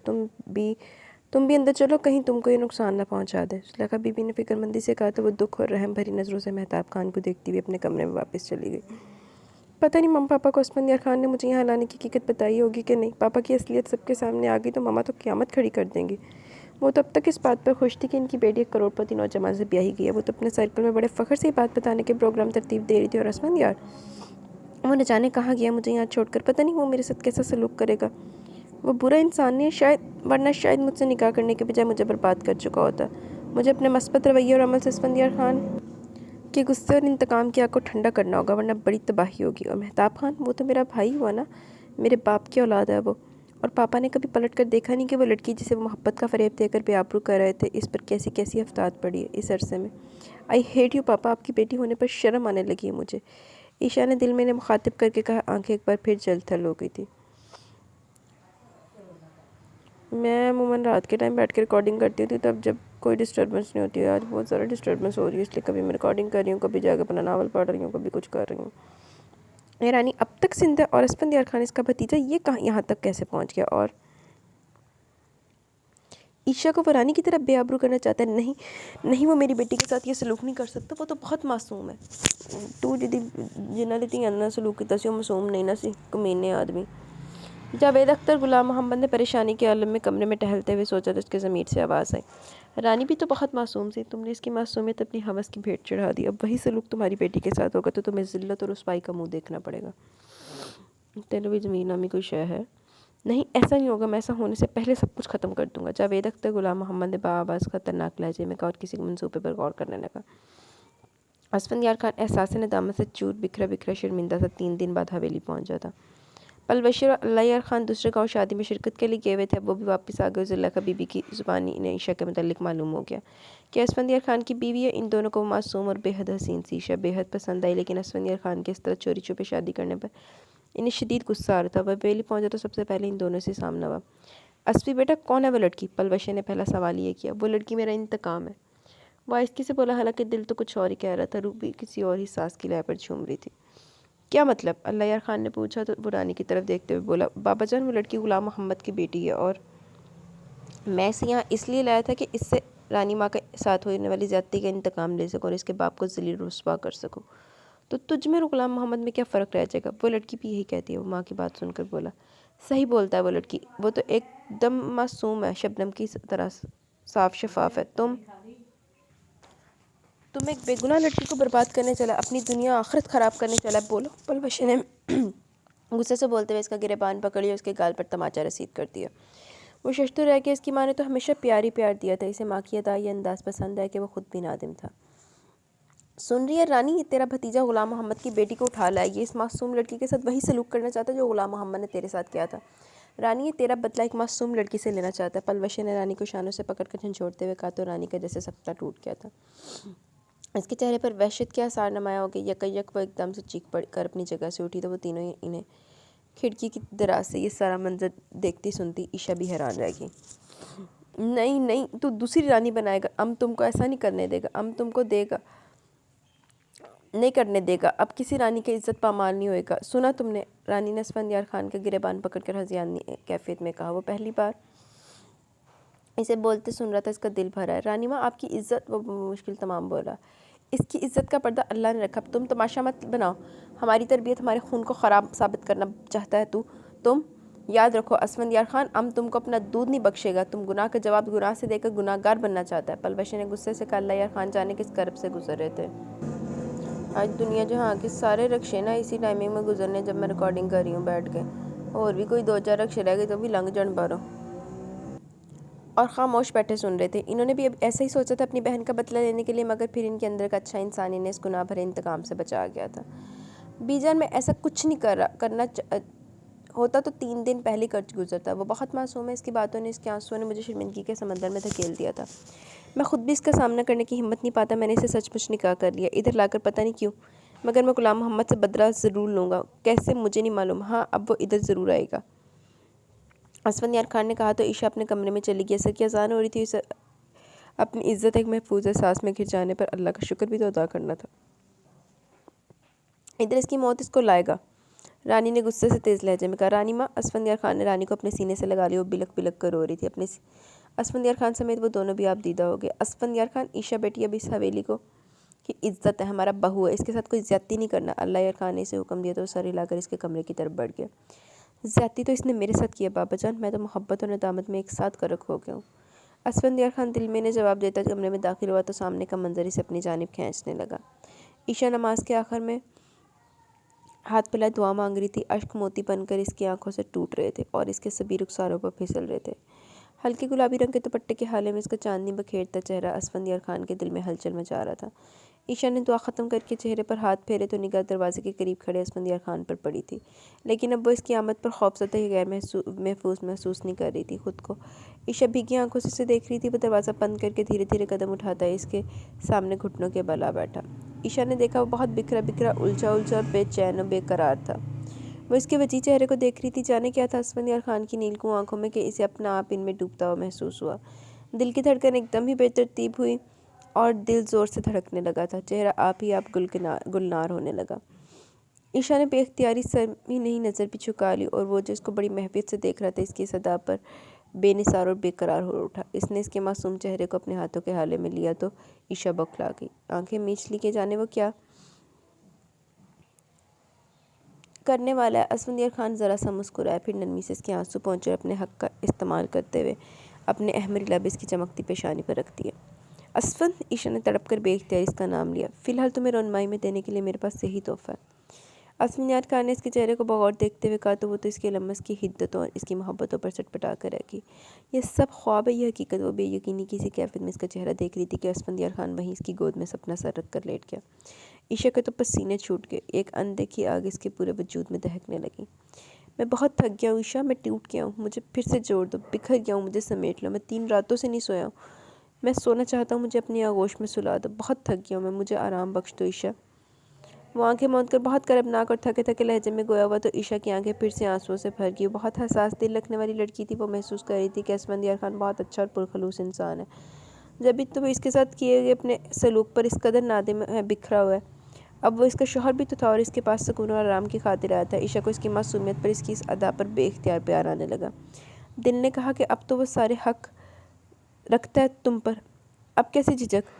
A: تم بھی اندر چلو، کہیں تم کو یہ نقصان نہ پہنچا دے۔ زلیخا بی بی نے فکر مندی سے کہا تو وہ دکھ اور رحم بھری نظروں سے مہتاب خان کو دیکھتی ہوئی اپنے کمرے میں واپس چلی گئی۔ پتہ نہیں ماما پاپا کو اسفندیار خان نے مجھے یہاں لانے کی حقیقت بتائی ہوگی کہ نہیں، پاپا کی اصلیت سب کے سامنے آ گئی تو ماما تو قیامت کھڑی کر دیں گی۔ وہ تو اب تک اس بات پر خوش تھی کہ ان کی بیٹی ایک کروڑ پتی نوجوان سے بیاہی گئی ہے۔ وہ تو اپنے سرکل میں بڑے فخر سے یہ بات بتانے کے پروگرام ترتیب دے رہی تھی، اور اسفند یار وہ نہ جانے کہاں گیا مجھے یہاں چھوڑ کر، پتہ نہیں وہ میرے ساتھ کیسا سلوک کرے گا۔ وہ برا انسان نہیں ہے شاید، ورنہ شاید مجھ سے نکاح کرنے کے بجائے مجھے برباد کر چکا ہوتا۔ مجھے اپنے مثبت رویے اور عمل سے اسفندیار خان کے غصے اور انتقام کی آگ کو ٹھنڈا کرنا ہوگا، ورنہ بڑی تباہی ہوگی۔ اور مہتاب خان، وہ تو میرا بھائی ہوا نا، میرے باپ کی اولاد ہے وہ، اور پاپا نے کبھی پلٹ کر دیکھا نہیں کہ وہ لڑکی جسے وہ محبت کا فریب دے کر بے آبرو کر رہے تھے، اس پر کیسی کیسی افتاد پڑی ہے اس عرصے میں۔ آئی ہیٹ یو پاپا، آپ کی بیٹی ہونے پر شرم آنے لگی ہے مجھے، عشاء نے دل میں انہیں مخاطب کر کے کہا۔ آنکھیں ایک بار پھر جل تھل ہو گئی تھی۔ میں عموماً رات کے ٹائم بیٹھ کے ریکارڈنگ کرتی ہوتی تب جب کوئی ڈسٹربنس نہیں ہوتی ہے۔ آج بہت زیادہ ڈسٹربنس ہو رہی ہے، اس لیے کبھی میں ریکارڈنگ کر رہی ہوں، کبھی جا کے اپنا ناول پڑھ رہی ہوں، کبھی کچھ کر رہی ہوں۔ یہ رانی اب تک زندہ ہے، اور اسفندیار خان اس کا بھتیجا یہ کہاں یہاں تک کیسے پہنچ گیا؟ اور عشاء کو وہ رانی کی طرح بے آبرو کرنا چاہتا ہے؟ نہیں، وہ میری بیٹی کے ساتھ یہ سلوک نہیں کر سکتا، وہ تو بہت معصوم ہے۔ تو جنہاں لیتی اننا سلوک کیتا سی وہ معصوم نہیں نا سی، کمینے آدمی۔ جاوید اختر غلام محمد نے پریشانی کے عالم میں کمرے میں ٹہلتے ہوئے سوچا تو اس کے ضمیر سے آواز آئی، رانی بھی تو بہت معصوم سی، تم نے اس کی معصومیت اپنی ہوس کی بھیٹ چڑھا دی، اب وہی سلوک تمہاری بیٹی کے ساتھ ہوگا تو تمہیں ذلت اور رسوائی کا منہ دیکھنا پڑے گا۔ تیرے بھی زمین نامی کوئی شے ہے؟ نہیں، ایسا نہیں ہوگا، میں ایسا ہونے سے پہلے سب کچھ ختم کر دوں گا، جاوید اختر غلام محمد نے بآواز خطرناک لہجے میں کہا، اور کسی منصوبے پر غور کرنے لگا۔ اسفندیار خان احساس ندامت سے چور بکھرا شرمندہ سا 3 دن بعد حویلی پہنچ جاتا۔ پلوشر اور اللہ یار خان دوسرے گاؤں شادی میں شرکت کے لیے گئے ہوئے تھے، اب وہ بھی واپس آ گئے۔ زلیخا بی بی کی زبانی انہیں عشاء کے متعلق معلوم ہو گیا کہ اسفندیار خان کی بیوی ہے۔ ان دونوں کو وہ معصوم اور بے حد حسین سی عشاء بے حد پسند آئی، لیکن اسفندیار خان کے اس طرح چوری چھپے شادی کرنے پر انہیں شدید غصہ آ رہا تھا۔ وہ حویلی پہنچا تو سب سے پہلے ان دونوں سے سامنا ہوا۔ اسفی بیٹا، کون ہے وہ لڑکی؟ پلوشر نے پہلا سوال یہ کیا۔ وہ لڑکی میرا انتقام ہے، وہ آہستگی سے بولا، حالانکہ دل تو کچھ اور ہی کہہ رہا تھا، روح بھی کسی اور ہی ساز کی لے پر جھوم رہی تھی۔ کیا مطلب؟ اللہ یار خان نے پوچھا تو وہ رانی کی طرف دیکھتے ہوئے بولا، بابا جان، وہ لڑکی غلام محمد کی بیٹی ہے، اور میں اسے یہاں اس لیے لایا تھا کہ اس سے رانی ماں کے ساتھ ہونے والی زیادتی کا انتقام لے سکوں اور اس کے باپ کو ذلیل رسوا کر سکوں۔ تو تجھ میں اور غلام محمد میں کیا فرق رہ جائے گا؟ وہ لڑکی بھی یہی کہتی ہے، وہ ماں کی بات سن کر بولا۔ صحیح بولتا ہے وہ لڑکی، وہ تو ایک دم معصوم ہے، شبنم کی طرح صاف شفاف ہے۔ تم ایک بے گناہ لڑکی کو برباد کرنے چلا، اپنی دنیا آخرت خراب کرنے چلا۔ بولو، پلوشر نے غصے سے بولتے ہوئے اس کا گریبان پکڑ لیا، اس کے گال پر تماچا رسید کر دیا۔ وہ ششتر رہ کے اس کی ماں نے تو ہمیشہ پیار دیا تھا، اسے ماں کی ادا یہ انداز پسند ہے کہ وہ خود بھی نادم تھا۔ سن رہی ہے رانی، یہ تیرا بھتیجا غلام محمد کی بیٹی کو اٹھا لائے، یہ اس معصوم لڑکی کے ساتھ وہی سلوک کرنا چاہتا ہے جو غلام محمد نے تیرے ساتھ کیا تھا۔ رانی، یہ تیرا بدلہ ایک معصوم لڑکی سے لینا چاہتا ہے۔ پلوشر نے رانی کو شانوں سے پکڑ کر جھنجھوڑتے ہوئے کہا تو رانی کا جیسے سکتہ ٹوٹ گیا تھا۔ اس کے چہرے پر وحشت کے آثار نمایاں ہو گئے۔ یک وہ ایک دم سے چیخ پڑ کر اپنی جگہ سے اٹھی تو وہ تینوں انہیں کھڑکی کی دراز سے یہ سارا منظر دیکھتی سنتی عشاء بھی حیران رہ گئی۔ نہیں، تو دوسری رانی بنائے گا، تم کو ایسا نہیں کرنے دے گا، تم کو نہیں کرنے دے گا، اب کسی رانی کی عزت پامال نہیں ہوئے گا۔ سنا تم نے؟ رانی نے اسفندیار خان کا گریبان پکڑ کر ہذیانی کیفیت میں کہا۔ وہ پہلی بار اسے بولتے سن رہا تھا، اس کا دل بھرا ہے۔ رانی ماں، آپ کی عزت، وہ مشکل تمام بولا، اس کی عزت کا پردہ اللہ نے رکھا، تم تماشا مت بناؤ، ہماری تربیت ہمارے خون کو خراب ثابت کرنا چاہتا ہے تم یاد رکھو اسفندیار خان، تم کو اپنا دودھ نہیں بخشے گا، تم گناہ کا جواب گناہ سے دے کر گناہ گار بننا چاہتا ہے۔ پلوشر نے غصے سے کہا، اللہ یار خان جانے کس کرب سے گزر رہے تھے۔ آج دنیا جہاں کے سارے رکشے نا اسی ٹائمنگ میں گزرنے جب میں ریکارڈنگ کر رہی ہوں بیٹھ کے، اور بھی کوئی 2-4 رکشے رہ گئے تو بھی لنگ جان بارو، اور خاموش بیٹھے سن رہے تھے۔ انہوں نے بھی ایسا ہی سوچا تھا اپنی بہن کا بدلہ لینے کے لیے، مگر پھر ان کے اندر کا اچھا انسان انہیں اس گناہ بھرے انتقام سے بچا گیا تھا۔ بی جان، میں ایسا کچھ نہیں کرنا ہوتا تو 3 دن پہلے کر گزرتا۔ وہ بہت معصوم ہے، اس کی باتوں نے، اس کے آنسوؤں نے مجھے شرمندگی کے سمندر میں دھکیل دیا تھا۔ میں خود بھی اس کا سامنا کرنے کی ہمت نہیں پاتا، میں نے اسے سچ مچ نکاح کر لیا ادھر لا کر، پتہ نہیں کیوں، مگر میں غلام محمد سے بدلہ ضرور لوں گا، کیسے مجھے نہیں معلوم، ہاں اب وہ ادھر ضرور آئے گا۔ اسفندیار خان نے کہا تو عشاء اپنے کمرے میں چلی گئی۔ اثر کی اذان ہو رہی تھی، اسے اپنی عزت ایک محفوظ احساس میں گر جانے پر اللہ کا شکر بھی تو ادا کرنا تھا۔ ادھر اس کی موت اس کو لائے گا، رانی نے غصے سے تیز لہجے میں کہا۔ رانی ماں، اسفندیار خان نے رانی کو اپنے سینے سے لگا لیا، وہ بلک بلک کر رو رہی تھی۔ اسفندیار خان سمیت وہ دونوں بھی آپ دیدہ ہو گئے۔ اسفندیار خان، عشاء بیٹی اب اس حویلی کی عزت ہے، ہمارا بہو ہے، اس کے ساتھ کوئی زیادتی نہیں کرنا۔ اللہ یار خان نے اسے حکم دیا تو وہ سر ہلا کر اس کے کمرے کی طرف بڑھ گیا۔ زیادتی تو اس نے میرے ساتھ کی ہے بابا جان، میں تو محبت اور ندامت میں ایک ساتھ غرق ہو گیا ہوں۔ اسفندیار خان دل میں نے جواب دیتا کمرے میں داخل ہوا تو سامنے کا منظر اسے اپنی جانب کھینچنے لگا۔ عشاء نماز کے آخر میں ہاتھ پھیلائے دعا مانگ رہی تھی۔ اشک موتی بن کر اس کی آنکھوں سے ٹوٹ رہے تھے اور اس کے سبھی رخساروں پر پھسل رہے تھے۔ ہلکے گلابی رنگ کے دوپٹے کے حالے میں اس کا چاندنی بکھیرتا چہرہ اسفندیار خان کے دل میں ہلچل مچا رہا تھا۔ عشاء نے دعا ختم کر کے چہرے پر ہاتھ پھیرے تو نگاہ دروازے کے قریب کھڑے اسفندیار خان پر پڑی تھی، لیکن اب وہ اس کی آمد پر خوفزدہ یا غیر محفوظ محسوس نہیں کر رہی تھی خود کو۔ عشاء بھیگی آنکھوں سے اسے دیکھ رہی تھی۔ وہ دروازہ بند کر کے دھیرے دھیرے قدم اٹھاتا اس کے سامنے گھٹنوں کے بل آ بیٹھا۔ عشاء نے دیکھا وہ بہت بکھرا بکھرا، الجھا الجھا اور بے چین و بے قرار تھا۔ وہ اس کے وجیح چہرے کو دیکھ رہی تھی، جانے کیا تھا اسفندیار خان کی نیلگوں آنکھوں میں کہ اسے اپنا آپ ان میں ڈوبتا ہوا محسوس ہوا۔ دل کی دھڑکن ایک دم ہی بے ترتیب ہوئی اور دل زور سے دھڑکنے لگا تھا۔ چہرہ آپ ہی آپ گلنار ہونے لگا۔ عشاء نے بے اختیاری سر ہی نہیں نظر بھی جھکا لی اور وہ جو اس کو بڑی محبت سے دیکھ رہا تھا اس کی اس ادا پر بے نثار اور بے قرار ہو اٹھا۔ اس نے اس کے معصوم چہرے کو اپنے ہاتھوں کے حالے میں لیا تو عشاء بوکھلا گئی۔ آنکھیں میچ لی کہ جانے وہ کیا کرنے والا ہے۔ اسفندیار خان ذرا سا مسکرایا، پھر نرمی سے اس کے آنسو پہنچے اور اپنے حق کا استعمال کرتے ہوئے اپنے احمر لب اس کی چمکتی پیشانی پر رکھ دیے۔ اسفند، عشاء نے تڑپ کر بے اختیار اس کا نام لیا۔ فی الحال تمہیں رونمائی میں دینے کے لیے میرے پاس یہی تحفہ ہے۔ اسفندیار خان نے اس کے چہرے کو بغور دیکھتے ہوئے کہا تو وہ تو اس کے لمس کی حدتوں اور اس کی محبتوں پر سٹپٹا کر رہ گئی۔ یہ سب خواب ہے یہ حقیقت؟ وہ بے یقینی کی سی کیفیت میں اس کا چہرہ دیکھ رہی تھی کہ اسفندیار خان وہیں اس کی گود میں اپنا سر رکھ کر لیٹ گیا۔ عشاء کے تو پسینے چھوٹ گئے، ایک اندیکھی آگ اس کے پورے وجود میں دہکنے لگی۔ میں بہت تھک گیا ہوں عشاء، میں ٹوٹ گیا ہوں، مجھے پھر سے جوڑ دو، بکھر گیا ہوں، مجھے سمیٹ لو، میں 3 راتوں سے نہیں سویا ہوں، میں سونا چاہتا ہوں، مجھے اپنی آغوش میں سلا دو، بہت تھک گیا ہوں میں، مجھے آرام بخش دو عشاء۔ وہ آنکھیں موند کر بہت کربناک اور تھکے تھکے لہجے میں گویا ہوا تو عشاء کی آنکھیں پھر سے آنسوؤں سے بھر گئی۔ وہ بہت حساس دل رکھنے والی لڑکی تھی۔ وہ محسوس کر رہی تھی کہ اسفندیار خان بہت اچھا اور پرخلوص انسان ہے، جبھی تو وہ اس کے ساتھ کیے گئے اپنے سلوک پر اس قدر نادم ہے، بکھرا ہوا ہے۔ اب وہ اس کا شوہر بھی تو تھا اور اس کے پاس سکون اور آرام کی خاطر آیا تھا۔ عشاء کو اس کی معصومیت پر، اس کی اس ادا پر بے اختیار پیار آنے لگا۔ دل نے کہا کہ اب تو وہ سارے حق رکھتا ہے تم پر، اب کیسے جھجک؟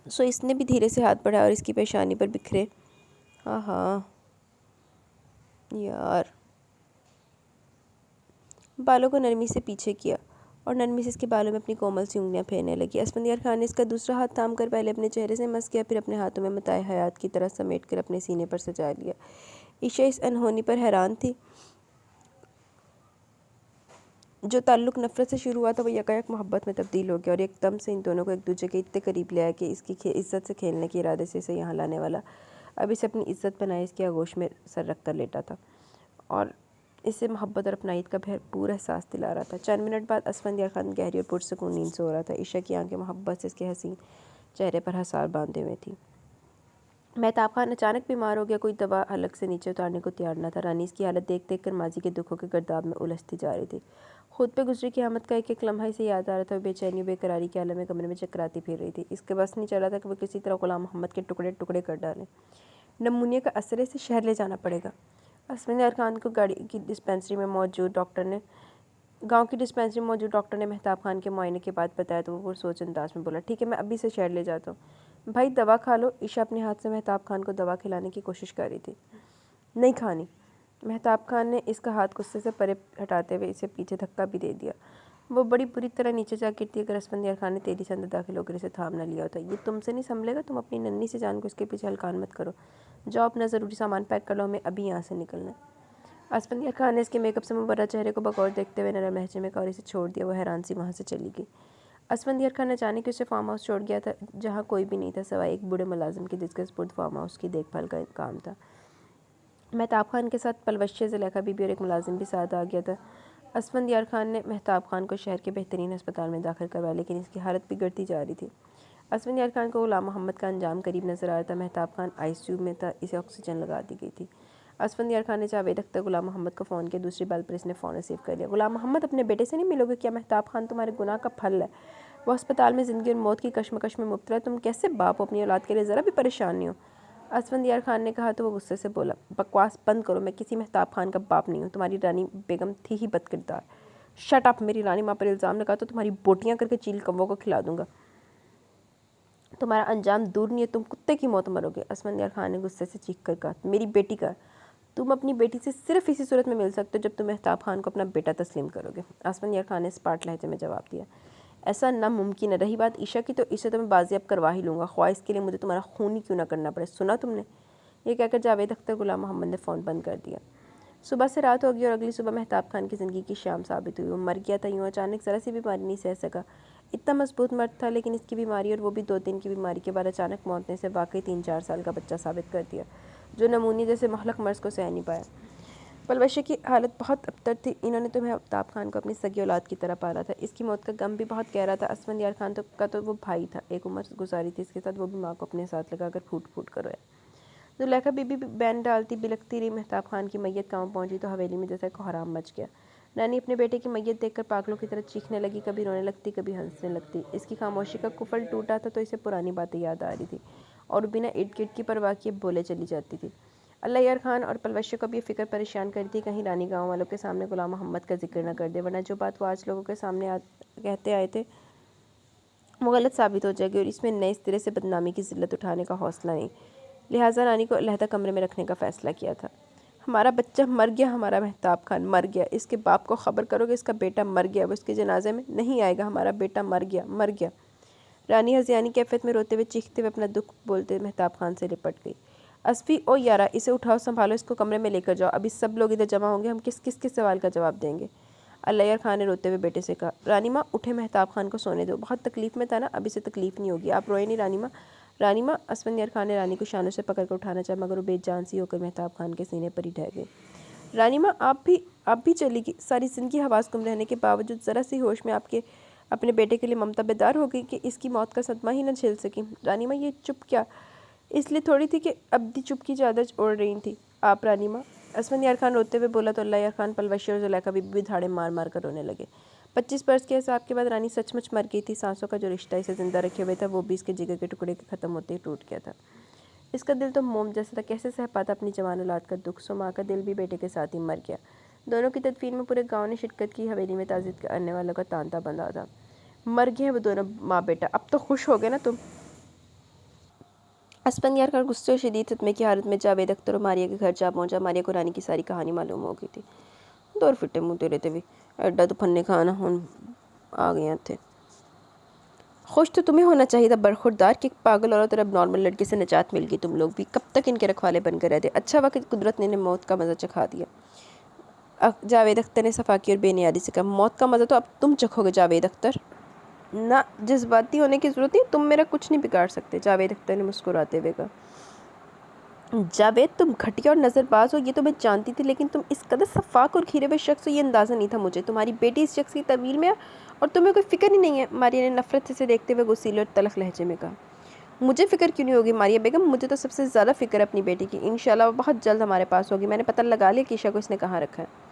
A: سو اس نے بھی دھیرے سے ہاتھ بڑھایا اور اس کی پیشانی پر بکھرے ہاں ہاں یار بالوں کو نرمی سے پیچھے کیا اور نرمی سے اس کے بالوں میں اپنی کومل سی انگلیاں پھیرنے لگی۔ اسفندیار خان نے اس کا دوسرا ہاتھ تھام کر پہلے اپنے چہرے سے مس کیا، پھر اپنے ہاتھوں میں متاع حیات کی طرح سمیٹ کر اپنے سینے پر سجا لیا۔ عشاء اس انہونی پر حیران تھی۔ جو تعلق نفرت سے شروع ہوا تھا وہ یکایک محبت میں تبدیل ہو گیا اور ایک دم سے ان دونوں کو ایک دوسرے کے اتنے قریب لے آیا کہ اس کی عزت سے کھیلنے کے ارادے سے اسے یہاں لانے والا اب اسے اپنی عزت بنائے اس کی آغوش میں سر رکھ کر لیٹا تھا اور اسے محبت اور اپنائیت کا بھرپور احساس دلا رہا تھا۔ چند منٹ بعد اسفندیار خان گہری اور پرسکون نیند سو رہا تھا۔ عشاء کی آنکھیں محبت سے اس کے حسین چہرے پر حصار باندھے ہوئے تھیں۔ مہتاب خان اچانک بیمار ہو گیا، کوئی دوا حلق سے نیچے اتارنے کو تیار نہ تھا۔ رانی اس کی حالت دیکھ دیکھ کر ماضی کے دکھوں کے گرداب میں الجھتی جا رہی تھی۔ خود پہ گزری قیامت کا ایک ایک لمحہ اسے یاد آ رہا تھا۔ وہ بے چینی و بے قراری کے عالم میں کمرے میں چکراتی پھر رہی تھی۔ اس کے بس نہیں چلا تھا کہ وہ کسی طرح غلام محمد کے ٹکڑے ٹکڑے کر ڈالے۔ نمونیا کا اثر ہے، اسے شہر لے جانا پڑے گا۔ اسفندیار خان کو گاؤں کی ڈسپنسری میں موجود ڈاکٹر نے مہتاب خان کے معائنے کے بعد بتایا تو وہ سوچ انداز میں بولا، ٹھیک ہے میں ابھی سے شہر لے جاتا ہوں۔ بھائی دوا کھا لو۔ عشاء اپنے ہاتھ سے مہتاب خان کو دوا کھلانے کی کوشش کر رہی تھی۔ نہیں کھانی۔ مہتاب خان نے اس کا ہاتھ غصے سے پرے ہٹاتے ہوئے اسے پیچھے دھکا بھی دے دیا۔ وہ بڑی بری طرح نیچے جا گرتی اگر اسفندیار خان نے تیزی سے اندر داخل ہو کر اسے تھام نہ لیا ہوتا۔ یہ تم سے نہیں سنبھلے گا، تم اپنی ننھی سے جان کو اس کے پیچھے ہلکان مت کرو، جاؤ اپنا ضروری سامان پیک کر لو، ہمیں ابھی یہاں سے نکلنا ہے۔ اسفندیار خان نے اس کے میک اپ سے مبرہ چہرے کو بغور دیکھتے ہوئے نرم لہجے میں کہا اور اسے چھوڑ دیا۔ وہ حیران سی وہاں سے چلی گئی۔ اسفندیار خان نے جانے کہ اسے فارم ہاؤس چھوڑ گیا تھا جہاں کوئی بھی نہیں تھا سوائے ایک بوڑھے ملازم کے جس کا سپرد فارم ہاؤس کی دیکھ بھال کا کام تھا۔ مہتاب خان کے ساتھ پلوشیہ زلیخا بی بی اور ایک ملازم بھی ساتھ آ گیا تھا۔ اسفندیار خان نے مہتاب خان کو شہر کے بہترین ہسپتال میں داخل کروایا لیکن اس کی حالت بگڑتی جا رہی تھی۔ اسفندیار خان کو غلام محمد کا انجام قریب نظر آ رہا تھا۔ مہتاب خان ICU میں تھا، اسے آکسیجن لگا دی گئی تھی۔ اسفندیار خان نے جاوید اختر غلام محمد کو فون کیا، دوسری بال پر اس نے فون ریسیو کر لیا۔ غلام محمد اپنے بیٹے سے نہیں ملو گے کیا؟ مہتاب خان تمہارے گناہ کا پھل ہے، وہ ہسپتال میں زندگی اور موت کی کشمکش میں مبتلا ہے، تم کیسے باپ ہو اپنی اولاد کے لیے ذرا بھی پریشان نہیں ہو؟ اسفندیار خان نے کہا تو وہ غصے سے بولا، بکواس بند کرو، میں کسی مہتاب خان کا باپ نہیں ہوں، تمہاری رانی بیگم تھی ہی بد کردار۔ شٹ اپ، میری رانی ماں پر الزام لگا تو تمہاری بوٹیاں کر کے چیل کووں کو کھلا دوں گا، تمہارا انجام دور نہیں ہے، تم کتے کی موت مرو گے۔ اسفندیار خان نے غصے سے چیخ کر کہا، میری بیٹی کا تم اپنی بیٹی سے صرف اسی صورت میں مل سکتے ہو جب تم مہتاب خان کو اپنا بیٹا تسلیم کرو گے، اسفندیار خان نے اسپاٹ لہجے میں جواب دیا۔ ایسا ناممکن ہے۔ رہی بات عشا کی تو اسے تو میں بازیاب کروا ہی لوں گا، خواہ اس کے لیے مجھے تمہارا خون ہی کیوں نہ کرنا پڑے۔ سنا تم نے؟ یہ کہہ کر جاوید اختر غلام محمد نے فون بند کر دیا۔ صبح سے رات ہو گئی اور اگلی صبح مہتاب خان کی زندگی کی شام ثابت ہوئی۔ وہ مر گیا تھا یوں اچانک، ذرا سی بیماری نہیں سہ سکا۔ اتنا مضبوط مرد تھا، لیکن اس کی بیماری اور وہ بھی 2 دن کی بیماری کے بعد اچانک موت نے اسے واقعی 3-4 سال کا بچہ ثابت کر دیا، جو نمونیا جیسے مہلک مرض کو سہ نہیں پایا۔ پلوشے کی حالت بہت ابتر تھی۔ انہوں نے تو مہتاب خان کو اپنی سگی اولاد کی طرح پالا تھا۔ اس کی موت کا غم بھی بہت گہرا تھا۔ اسفندیار خان کا تو وہ بھائی تھا، ایک عمر گزاری تھی اس کے ساتھ، وہ بھی ماں کو اپنے ساتھ لگا کر پھوٹ پھوٹ کر رویا۔ زلیخا بی بی بین ڈالتی بلکتی رہی۔ مہتاب خان کی میت کہاں پہنچی تو حویلی میں جیسا کوہرام مچ گیا۔ رانی اپنے بیٹے کی میت دیکھ کر پاگلوں کی طرح چیخنے لگی، کبھی رونے لگتی، کبھی ہنسنے لگتی۔ اس کی خاموشی کا قفل ٹوٹا تھا تو اسے پرانی باتیں یاد آ رہی تھی اور بنا ارد گرد کی پرواہ کیے بولے چلی جاتی تھی۔ اللہ یار خان اور پلوشے کو بھی یہ فکر پریشان کر تھی کہیں رانی گاؤں والوں کے سامنے غلام محمد کا ذکر نہ کر دے، ورنہ جو بات وہ آج لوگوں کے سامنے کہتے آئے تھے وہ غلط ثابت ہو جائے گی اور اس میں نئے سرے سے بدنامی کی ذلت اٹھانے کا حوصلہ نہیں۔ لہٰذا رانی کو علیحدہ کمرے میں رکھنے کا فیصلہ کیا تھا۔ ہمارا بچہ مر گیا، ہمارا مہتاب خان مر گیا، اس کے باپ کو خبر کرو کہ اس کا بیٹا مر گیا، وہ اس کے جنازے میں نہیں آئے گا، ہمارا بیٹا مر گیا، مر گیا۔ رانی ہذیانی کیفیت میں روتے ہوئے چیختے ہوئے اپنا دکھ بولتے مہتاب خان سے لپٹ گئی۔ اسفی او یارا، اسے اٹھاؤ، سنبھالو، اس کو کمرے میں لے کر جاؤ، ابھی سب لوگ ادھر جمع ہوں گے، ہم کس کس کے سوال کا جواب دیں گے؟ اللہ یار خان نے روتے ہوئے بیٹے سے کہا۔ رانی ماں اٹھے، مہتاب خان کو سونے دو، بہت تکلیف میں تھا نا، اب اسے تکلیف نہیں ہوگی، آپ روئے نہیں رانی ماں۔ رانی ماں، اسفندیار خان نے رانی کو شانوں سے پکڑ کر اٹھانا چاہا مگر وہ بے جان سی ہو کر مہتاب خان کے سینے پر ہی ڈھہ گئی۔ رانی ماں آپ بھی چلی گئی؟ ساری زندگی حواس گم رہنے کے باوجود ذرا سی ہوش میں آپ کے اپنے بیٹے کے لیے ممتا بیدار ہو گئی کہ اس کی موت کا صدمہ ہی نہ جھیل سکی؟ رانی ماں یہ چپ کیا اس لیے تھوڑی تھی کہ ابدی چپ کی چادر اوڑھ رہی تھی آپ رانی ماں؟ اسفندیار خان روتے ہوئے بولا تو اللہ یار خان، پلوشی اور زلیخا بی بی دھاڑے مار مار کر رونے لگے۔ 25 برس کے حساب کے بعد رانی سچ مچ مر گئی تھی۔ سانسوں کا جو رشتہ اسے زندہ رکھے ہوئے تھا وہ بھی اس کے جگر کے ٹکڑے کے ختم ہوتے ہی ٹوٹ گیا تھا۔ اس کا دل تو موم جیسا تھا، کیسے سہ پاتا اپنی جوان اولاد کا دکھ؟ سو ماں کا دل بھی بیٹے کے ساتھ ہی مر گیا۔ دونوں کی تدفین میں پورے گاؤں نے شرکت کی۔ حویلی میں تعزیت کرنے والوں کا تانتا بندھا تھا۔ مر گئے ہیں وہ دونوں ماں بیٹا، اب تو خوش ہو گئے نا تم؟ اسفندیار خان غصے اور شدید صدمے کی حالت میں جاوید اختر اور ماریہ کے گھر جا پہنچا۔ ماریہ کو رانی کی ساری کہانی معلوم ہو گئی تھی۔ دور فٹے منہ تیرے تے بھی ایڈا تو پھنے کھانا ہون آ گئے تھے۔ خوش تو تمہیں ہونا چاہیے تھا برخوردار کہ ایک پاگل عورت اور اب نارمل لڑکے سے نجات مل گئی۔ تم لوگ بھی کب تک ان کے رکھوالے بن کر رہتے؟ اچھا وقت قدرت نے موت کا مزہ چکھا دیا۔ جاوید اختر نے صفاقی اور بے نیازی سے کہا۔ موت کا مزہ تو اب تم چکھو گے جاوید اختر۔ نہ جذباتی ہونے کی ضرورت نہیں، تم میرا کچھ نہیں بگاڑ سکتے، جاوید اختر نے مسکراتے ہوئے کہا۔ جاوید تم گھٹیا اور نظر باز ہو یہ تو میں جانتی تھی، لیکن تم اس قدر شفاق اور کھیرے ہوئے شخص ہو یہ اندازہ نہیں تھا مجھے۔ تمہاری بیٹی اس شخص کی طویل میں ہے اور تمہیں کوئی فکر ہی نہیں ہے، ماریہ نے نفرت سے اسے دیکھتے ہوئے غصیلے اور تلخ لہجے میں کہا۔ مجھے فکر کیوں نہیں ہوگی ماریہ بیگم، مجھے تو سب سے زیادہ فکر ہے اپنی بیٹی کی۔ انشاءاللہ وہ بہت جلد ہمارے پاس ہوگی۔ میں نے پتہ لگا لیا کہ عشا کو اس نے کہاں رکھا ہے۔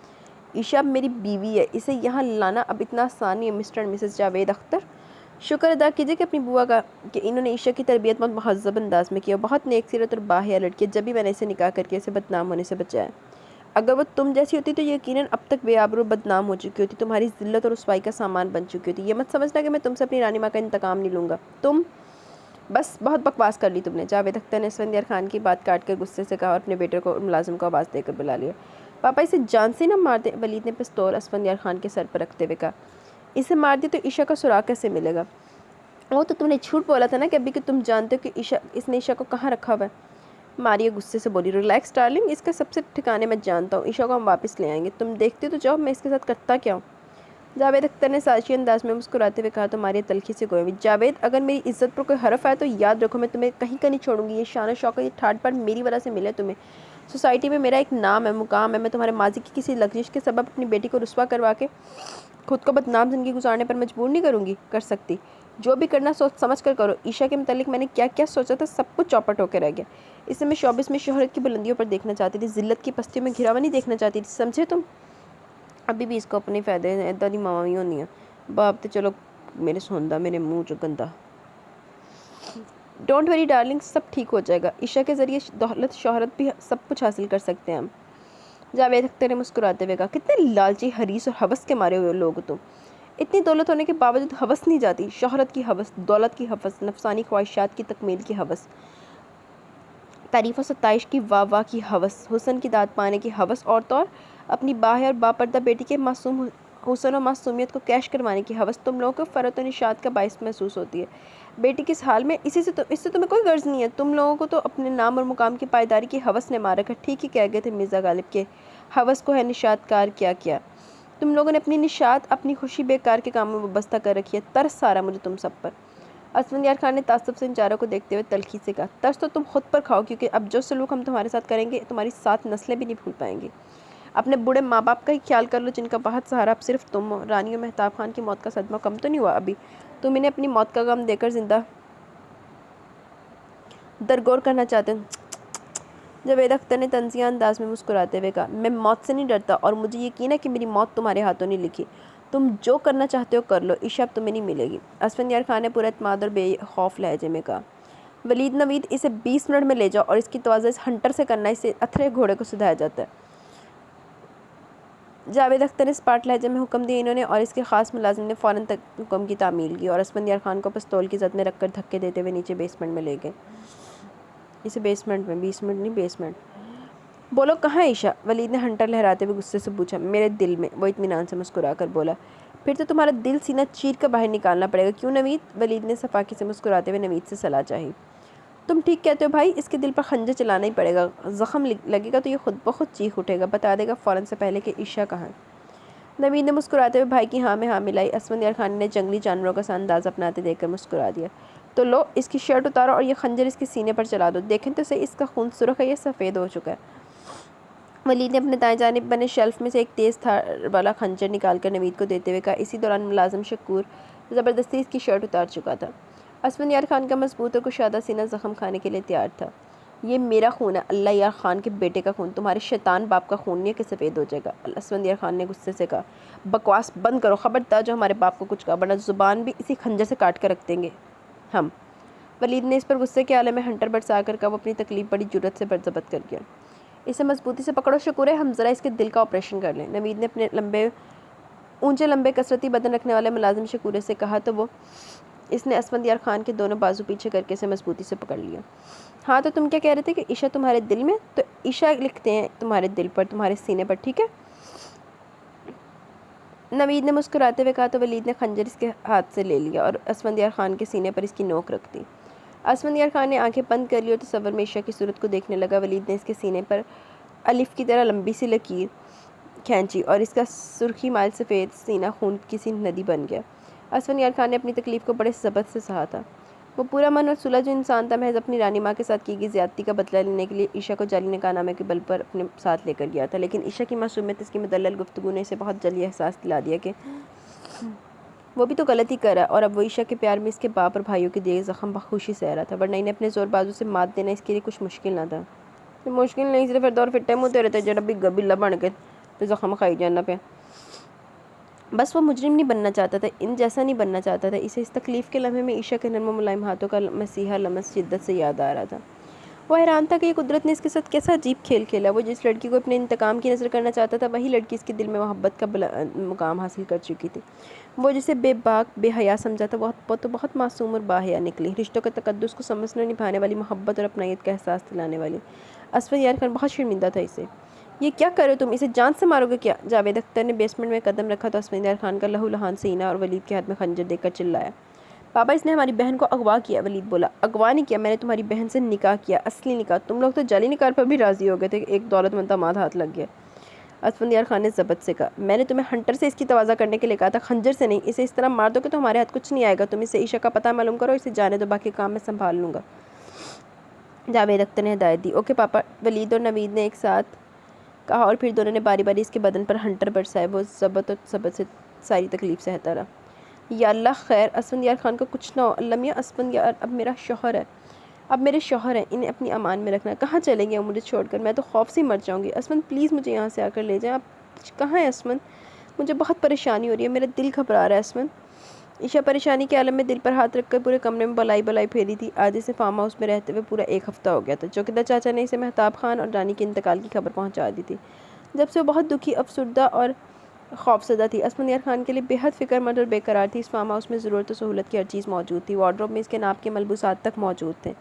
A: عشا اب میری بیوی ہے، اسے یہاں لانا اب اتنا آسان نہیں ہے مسٹر اور مسز جاوید اختر۔ شکر ادا کیجیے کہ اپنی بوا کا کہ انہوں نے عشا کی تربیت بہت مہذب انداز میں کیا، بہت نیک سیرت اور باحیا لڑکی ہے، جب بھی میں نے اسے نکاح کر کے اسے بدنام ہونے سے بچایا۔ اگر وہ تم جیسی ہوتی تو یقیناً اب تک بے آبرو بدنام ہو چکی ہوتی، تمہاری ذلت اور رسوائی کا سامان بن چکی ہوتی۔ یہ مت سمجھنا کہ میں تم سے اپنی رانی ماں کا انتقام نہیں لوں گا۔ تم بس بہت بکواس کر لی تم نے، جاوید اختر نے اسفندیار خان کی بات کاٹ کر غصے سے کہا اور اپنے بیٹے کو اور ملازم کو آواز دے کر بلا لیا۔ پاپا اسے جان سے نہ مار دیں، ولید نے پستول اسفندیار خان کے سر پر رکھتے ہوئے کہا۔ اسے مار دے تو عشا کا سراغ کیسے ملے گا؟ وہ تو تم نے جھوٹ بولا تھا نا کہ ابھی کہ تم جانتے ہو کہ اس نے عشا کو کہاں رکھا ہوا ہے۔ ماریہ غصے سے بولی۔ ریلیکس ڈارلنگ، اس کا سب سے ٹھکانے میں جانتا ہوں، عشا کو ہم واپس لے آئیں گے، تم دیکھتے تو جاؤ میں اس کے ساتھ کرتا کیا ہوں۔ جاوید اختر نے سازشی انداز میں مسکراتے ہوئے کہا تو ماریہ تلخی سے گوئی ہوئی۔ جاوید اگر میری عزت پر کوئی حرف آئے تو یاد رکھو میں تمہیں کہیں کا نہیں چھوڑوں گی۔ یہ شان و شوکت، یہ ٹھاٹ پر میری وجہ سے ملے تمہیں، سوسائٹی میں میرا ایک نام ہے، مقام ہے، میں تمہارے ماضی کی کسی لغزش کے سبب اپنی بیٹی کو رسوا کروا کے خود کو بدنام زندگی گزارنے پر مجبور نہیں کر سکتی۔ جو بھی کرنا سوچ سمجھ کر کرو۔ عشا کے متعلق میں نے کیا کیا سوچا تھا سب کچھ چوپٹ ہو کے رہ گیا۔ اسے میں شوبز میں شہرت کی بلندیوں پر دیکھنا چاہتی تھی، ذلت کی پستیوں میں گھرا ہوا نہیں دیکھنا چاہتی تھی، سمجھے تم؟ ابھی بھی اس کو اپنے فائدے ہیں، ایدا دی ماما بھی ہونی ہیں۔ باپ تے چلو میرے سوندا میرے منہ جو گندا۔ ڈونٹ وری ڈارلنگ، سب ٹھیک ہو جائے گا، عشا کے ذریعے دولت شہرت بھی سب کچھ حاصل کر سکتے ہیں ہم۔ جاوید اختر نے مسکراتے ہوئے کہا۔ کتنے لالچی، حریص اور ہوس کے مارے ہوئے لوگ تم۔ اتنی دولت ہونے کے باوجود ہوس نہیں جاتی، شہرت کی ہوس، دولت کی ہوس، نفسانی خواہشات کی تکمیل کی ہوس، تعریف و ستائش کی واہ واہ کی ہوس، حسن کی داد پانے کی ہوس، اور تو اور اپنی باہر اور باپردہ بیٹی کے معصوم حسن و معصومیت کو کیش کروانے کی ہوس تم لوگوں کو فرحت و نشاط کا باعث محسوس ہوتی ہے۔ بیٹی کس حال میں، اس سے تمہیں کوئی غرض نہیں ہے۔ تم لوگوں کو تو اپنے نام اور مقام کی پائیداری کی ہوس نے مار رکھا۔ ٹھیک ہی کہہ گئے تھے مرزا غالب کے ہوس کو ہے نشاط کار کیا تم لوگوں نے اپنی نشاط، اپنی خوشی بیکار کے کاموں میں وابستہ کر رکھی ہے۔ ترس آ رہا مجھے تم سب پر۔ اسفندیار خان نے تعصب سے ان چاروں کو دیکھتے ہوئے تلخی سے کہا، ترس تو تم خود پر کھاؤ، کیونکہ اب جو سلوک ہم تمہارے ساتھ کریں گے تمہاری 7 نسلیں بھی نہیں بھول پائیں گی۔ اپنے بوڑھے ماں باپ کا ہی خیال کر لو، جن کا بہت سہارا اب صرف تم ہو۔ رانی و مہتاب خان کی موت کا صدمہ کم تو نہیں ہوا ابھی؟ تم انہیں اپنی موت کا غم دے کر زندہ درگور کرنا چاہتے ہو۔ جاوید اختر نے طنزیہ انداز میں مسکراتے ہوئے کہا، میں موت سے نہیں ڈرتا، اور مجھے یقین ہے کہ میری موت تمہارے ہاتھوں نہیں لکھی۔ تم جو کرنا چاہتے ہو کر لو، عشا اب تمہیں نہیں ملے گی۔ اسفندیار خان نے پورا اعتماد اور بے خوف لہجے میں کہا، ولید نوید، اسے 20 منٹ میں لے جاؤ، اور اس کی توازہ اس ہنٹر سے کرنا، اسے اتھرے گھوڑے کو سدھایا جاتا ہے۔ جاوید اختر نے اسپاٹ لہجے میں حکم دیا، انہوں نے اور اس کے خاص ملازم نے فوراً حکم کی تعمیل کی اور اسفندیار خان کو پستول کی زد میں رکھ کر دھکے دیتے ہوئے نیچے بیسمنٹ میں لے گئے۔ اسے بیسمنٹ میں 20 منٹ نہیں بیسمنٹ۔ بولو کہاں ہے عشا؟ ولید نے ہنٹر لہراتے ہوئے غصے سے پوچھا۔ میرے دل میں، وہ اطمینان سے مسکرا کر بولا۔ پھر تو تمہارا دل سینہ چیر کر باہر نکالنا پڑے گا، کیوں نوید؟ ولید نے صفاقی سے مسکراتے ہوئے نوید سے صلاح چاہی۔ تم ٹھیک کہتے ہو بھائی، اس کے دل پر خنجر چلانا ہی پڑے گا، زخم لگے گا تو یہ خود بخود چیخ اٹھے گا، بتا دے گا فوراً سے پہلے کہ عشا کہاں ہے۔ نوید نے مسکراتے ہوئے بھائی کی ہاں میں ہاں ملائی۔ اسفندیار خان نے جنگلی جانوروں کا سا انداز اپناتے دیکھ کر مسکرا دیا۔ تو لو، اس کی شرٹ اتارو اور یہ خنجر اس کے سینے پر چلا دو، دیکھیں تو صحیح اس کا خون سرخ ہے یا سفید ہو چکا ہے۔ ولید نے اپنے دائیں جانب بنے شیلف میں سے ایک تیز دھار والا خنجر نکال کر نوید کو دیتے ہوئے کہا۔ اسی دوران ملازم شکور زبردستی اس کی شرٹ اتار چکا تھا۔ اسفندیار خان کا مضبوط اور کشادہ سینہ زخم کھانے کے لیے تیار تھا۔ یہ میرا خون ہے، اللہ یار خان کے بیٹے کا خون، تمہارے شیطان باپ کا خون نہیں ہے کہ سفید ہو جائے گا۔ اسفندیار خان نے غصے سے کہا، بکواس بند کرو، خبردار جو ہمارے باپ کو کچھ کہا، ورنہ زبان بھی اسی خنجر سے کاٹ کر رکھ دیں گے ہم۔ ولید نے اس پر غصے کے عالم میں ہنٹر برسا کر کہا، وہ اپنی تکلیف بڑی جرأت سے ضبط کر گیا۔ اسے مضبوطی سے پکڑو شکور ہے، ہم ذرا اس کے دل کا آپریشن کر لیں۔ نوید نے اپنے اونچے لمبے کثرتی بدن رکھنے والے ملازم شکورے سے کہا تو اس نے اسفندیار خان کے دونوں بازو پیچھے کر کے اسے مضبوطی سے پکڑ لیا۔ ہاں تو تم کیا کہہ رہے تھے کہ عشا تمہارے دل میں؟ تو عشا لکھتے ہیں تمہارے دل پر، تمہارے سینے پر، ٹھیک ہے؟ نوید نے مسکراتے ہوئے کہا تو ولید نے خنجر اس کے ہاتھ سے لے لیا اور اسفندیار خان کے سینے پر اس کی نوک رکھ دی۔ اسفندیار خان نے آنکھیں بند کر لی اور تصور میں عشا کی صورت کو دیکھنے لگا۔ ولید نے اس کے سینے پر الف کی طرح لمبی سی لکیر کھینچی اور اس کا سرخی مائل سفید سینہ خون کی سی ندی بن گیا۔ اسفندیار خان نے اپنی تکلیف کو بڑے ضبط سے سہا تھا۔ وہ پورا من اور سلجھ انسان تھا، محض اپنی رانی ماں کے ساتھ کی گئی زیادتی کا بدلہ لینے کے لیے عشا کو جعلی نکاح نامے کے بل پر اپنے ساتھ لے کر گیا تھا، لیکن عشا کی معصومیت، اس کی مدلل گفتگو نے اسے بہت جلدی احساس دلا دیا کہ وہ بھی تو غلطی کر رہا ہے، اور اب وہ عشا کے پیار میں اس کے باپ اور بھائیوں کے دیے زخم بخوشی سہ رہا تھا، ورنہ انہیں اپنے زور بازو سے مات دینا اس کے لیے کچھ مشکل نہ تھا۔ مشکل نہیں، صرف دور فٹے منہ تیرے تھے جڑا بھی گبیلا بن کے تو زخم کھائی جانا پہ۔ بس وہ مجرم نہیں بننا چاہتا تھا، ان جیسا نہیں بننا چاہتا تھا۔ اسے اس تکلیف کے لمحے میں عشا کے نرم و ملائم ہاتھوں کا مسیحا لمس شدت سے یاد آ رہا تھا۔ وہ حیران تھا کہ یہ قدرت نے اس کے ساتھ کیسا عجیب کھیل کھیلا۔ وہ جس لڑکی کو اپنے انتقام کی نظر کرنا چاہتا تھا، وہی لڑکی اس کے دل میں محبت کا مقام حاصل کر چکی تھی۔ وہ جسے بے باک بے حیا سمجھا تھا، وہ تو بہت معصوم اور باحیا نکلی، رشتوں کے تقدس کو سمجھنے اور نبھانے والی، محبت اور اپنائیت کا احساس دلانے والی۔ اسفندیار خان بہت شرمندہ تھا اسے۔ یہ کیا کر رہے ہو تم؟ اسے جان سے مارو گے کیا؟ جاوید اختر نے بیسمنٹ میں قدم رکھا تو اسفندیار خان کا لہو لہان سینہ اور ولید کے ہاتھ میں خنجر دیکھ کر چلایا۔ پاپا، اس نے ہماری بہن کو اغوا کیا۔ ولید بولا۔ اغوا نہیں کیا، میں نے تمہاری بہن سے نکاح کیا، اصلی نکاح۔ تم لوگ تو جعلی نکاح پر بھی راضی ہو گئے تھے کہ ایک دولت مند داماد ہاتھ لگ گیا۔ اسفندیار خان نے ضبط سے کہا، میں نے تمہیں ہنٹر سے اس کی توازہ کرنے کے لیے کہا تھا، خنجر سے نہیں۔ اسے اس طرح مار دو کہ تمہارے ہاتھ کچھ نہیں آئے گا۔ تم اسے عشا کا پتہ معلوم کرو، اسے جانے دو، باقی کام میں سنبھال لوں گا۔ جاوید اختر نے ہدایت دی۔ اوکے پاپا، ولید اور نوید نے ایک ساتھ کہا اور پھر دونوں نے باری باری اس کے بدن پر ہنٹر برسائے۔ وہ ضبط و ثبت سے ساری تکلیف سہتا رہا۔ یا اللہ خیر، اسفندیار خان کو کچھ نہ ہو۔ اللہ میاں، اسفندیار اب میرا شوہر ہے، اب میرے شوہر ہیں، انہیں اپنی امان میں رکھنا۔ کہاں چلیں گے مجھے چھوڑ کر؟ میں تو خوف سے مر جاؤں گی۔ اسفند پلیز مجھے یہاں سے آ کر لے جائیں۔ آپ کہاں ہیں اسفند؟ مجھے بہت پریشانی ہو رہی ہے، میرا دل گھبرا رہا ہے اسفند۔ عشا پریشانی کے عالم میں دل پر ہاتھ رکھ کر پورے کمرے میں بلائی پھیری تھی۔ آج اسے فارم ہاؤس میں رہتے ہوئے پورا 1 ہفتہ ہو گیا تھا۔ چوکیدار چاچا نے اسے مہتاب خان اور رانی کے انتقال کی خبر پہنچا دی تھی، جب سے وہ بہت دکھی، افسردہ اور خوفزدہ تھی۔ اسفندیار خان کے لیے بے حد فکر مند اور بے قرار تھی۔ اس فارم ہاؤس میں ضرورت و سہولت کی ہر چیز موجود تھی، وارڈروب میں اس کے ناپ کے ملبوسات تک موجود تھے،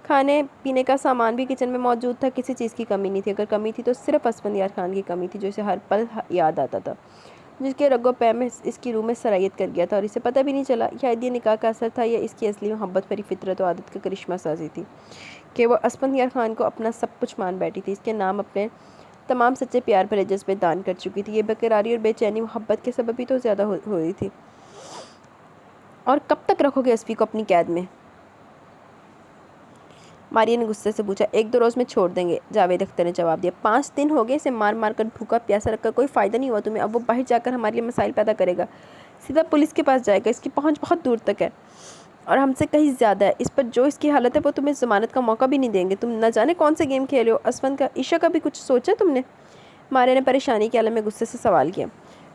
A: کھانے پینے کا سامان بھی کچن میں موجود تھا، کسی چیز کی کمی نہیں تھی، اگر کمی تھی تو صرف اسفندیار خان کی کمی تھی جو اسے ہر پل یاد آتا تھا، جس کے رگ و پے میں اس کی روح میں سرایت کر گیا تھا اور اسے پتہ بھی نہیں چلا شاید یہ نکاح کا اثر تھا یا اس کی اصلی محبت بھری فطرت و عادت کا کرشمہ سازی تھی کہ وہ اسفندیار خان کو اپنا سب کچھ مان بیٹھی تھی، اس کے نام اپنے تمام سچے پیار بھرے جذبے دان کر چکی تھی۔ یہ بیقراری اور بے چینی محبت کے سبب ہی تو زیادہ ہو رہی تھی۔ اور کب تک رکھو گے اسفی کو اپنی قید میں؟ ماریہ نے غصے سے پوچھا۔ 1-2 روز میں چھوڑ دیں گے، جاوید اختر نے جواب دیا۔ 5 دن ہو گئے اسے مار مار کر بھوکا پیاسا رکھ کر، کوئی فائدہ نہیں ہوا تمہیں، اب وہ باہر جا کر ہمارے لیے مسائل پیدا کرے گا، سیدھا پولیس کے پاس جائے گا، اس کی پہنچ بہت دور تک ہے اور ہم سے کہیں زیادہ ہے، اس پر جو اس کی حالت ہے وہ تمہیں ضمانت کا موقع بھی نہیں دیں گے، تم نہ جانے کون سے گیم کھیلے ہو، اسفند کا عشا کا بھی کچھ سوچا تم نے؟ ماریہ نے پریشانی کے عالم میں غصے سے سوال کیا۔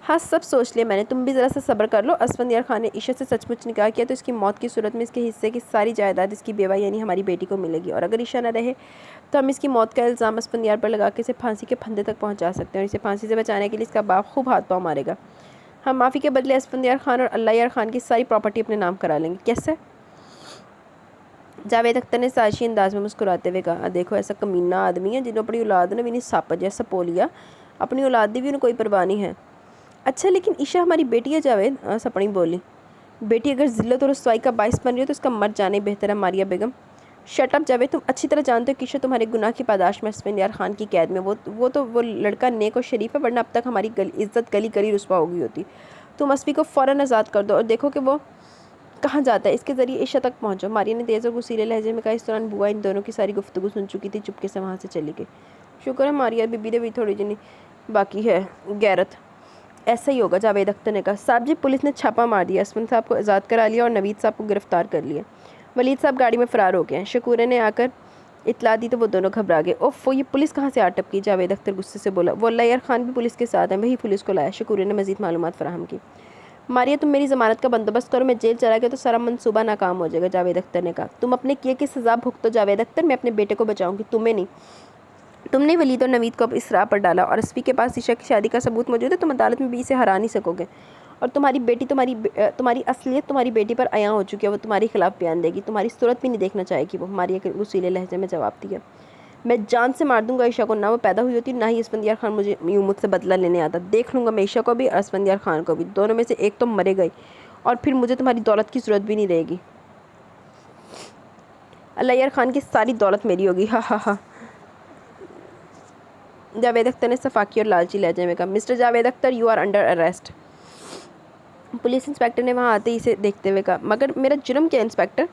A: ہاں سب سوچ لیا میں نے، تم بھی ذرا سا صبر کر لو، اسفندیار خان نے عشا سے سچ مچ نکاح کیا تو اس کی موت کی صورت میں اس کے حصے کی ساری جائیداد اس کی بیوہ یعنی ہماری بیٹی کو ملے گی، اور اگر عشا نہ رہے تو ہم اس کی موت کا الزام اسفندیار پر لگا کے اسے پھانسی کے پھندے تک پہنچا سکتے ہیں اور اسے پھانسی سے بچانے کے لیے اس کا باپ خوب ہاتھ پاؤں مارے گا، ہم معافی کے بدلے اسفندیار خان اور اللہ یار خان کی ساری پراپرٹی اپنے نام کرا لیں گے۔ کیسے؟ جاوید اختر نے سازشی انداز میں مسکراتے ہوئے کہا، دیکھو ایسا کمینہ آدمی ہے جنہوں اپنی اولاد نے بھی نہیں ساپا جیسا پولیا، اپنی اولاد دی بھی انہیں کوئی پرواہ نہیں ہے۔ اچھا لیکن عشا ہماری بیٹی ہے جاوید، سپڑی بولی۔ بیٹی اگر ذلت اور رسوائی کا باعث بن رہی ہے تو اس کا مر جانا ہی بہتر ہے ماریہ بیگم۔ شٹ اپ جاوید، تم اچھی طرح جانتے ہو کہ عشا تمہارے گناہ کی پاداش میں اسفندیار خان کی قید میں، وہ لڑکا نیک اور شریف ہے، ورنہ اب تک ہماری عزت گلی گلی رسوا ہو گئی ہوتی۔ تم اسفی کو فوراً آزاد کر دو اور دیکھو کہ وہ کہاں جاتا ہے، اس کے ذریعے عشا تک پہنچو۔ ماریہ نے تیز اور غصیلے لہجے میں کہا۔ اس دوران بوا ان دونوں کی ساری گفتگو سن چکی تھی، چپکے سے وہاں سے چلی گئی۔ شکر ہے ماریہ بی بی دے بھی تھوڑی جنی باقی ہے غیرت۔ ایسا ہی ہوگا، جاوید اختر نے کہا۔ صاحب جی پولیس نے چھاپا مار دیا، اسفند صاحب کو آزاد کرا لیا اور نوید صاحب کو گرفتار کر لیا، ولید صاحب گاڑی میں فرار ہو گئے ہیں۔ شکورے نے آ کر اطلاع دی تو وہ دونوں گھبرا گئے۔ اوف، یہ پولیس کہاں سے آ ٹپکی؟ جاوید اختر غصے سے بولا۔ وہ اللہ یار خان بھی پولیس کے ساتھ ہیں، وہی پولیس کو لایا۔ شکورے نے مزید معلومات فراہم کی۔ ماریہ تم میری ضمانت کا بندوبست کرو، میں جیل چلا گیا تو سارا منصوبہ ناکام ہو جائے گا، جاوید اختر نے کہا۔ تم اپنے کیے کی سزا بھگتو جاوید اختر، میں اپنے بیٹے کو بچاؤں گی، تمہیں نہیں۔ تم نے ولید اور نوید کو اب اس راہ پر ڈالا اور اسفی کے پاس عشا کی شادی کا ثبوت موجود ہے، تم عدالت میں بھی اسے ہرا نہیں سکو گے، اور تمہاری بیٹی تمہاری اصلیت تمہاری بیٹی پر عیاں ہو چکی ہے، وہ تمہارے خلاف بیان دے گی، تمہاری صورت بھی نہیں دیکھنا چاہے گی وہ، ماریہ کے غصیلے لہجے میں جواب دیا۔ میں جان سے مار دوں گا عشا کو، نہ وہ پیدا ہوئی ہوتی نہ ہی اسفندیار خان مجھ سے بدلہ لینے آتا، دیکھ لوں گا میں عشا کو بھی اور اسفندیار خان کو بھی، دونوں میں سے ایک تو مرے گئی اور پھر مجھے تمہاری دولت کی ضرورت بھی نہیں رہے گی، اللہ یار خان کی ساری دولت میری ہوگی، ہاں ہاں ہاں۔ جاوید اختر نے صفاقی اور لالچی لہجے میں کہا۔ Mister Javed Akhtar, you are under arrest. Police inspector نے وہاں آتے ہی اسے دیکھتے ہوئے کہا۔ مگر میرا جرم کیا انسپکٹر؟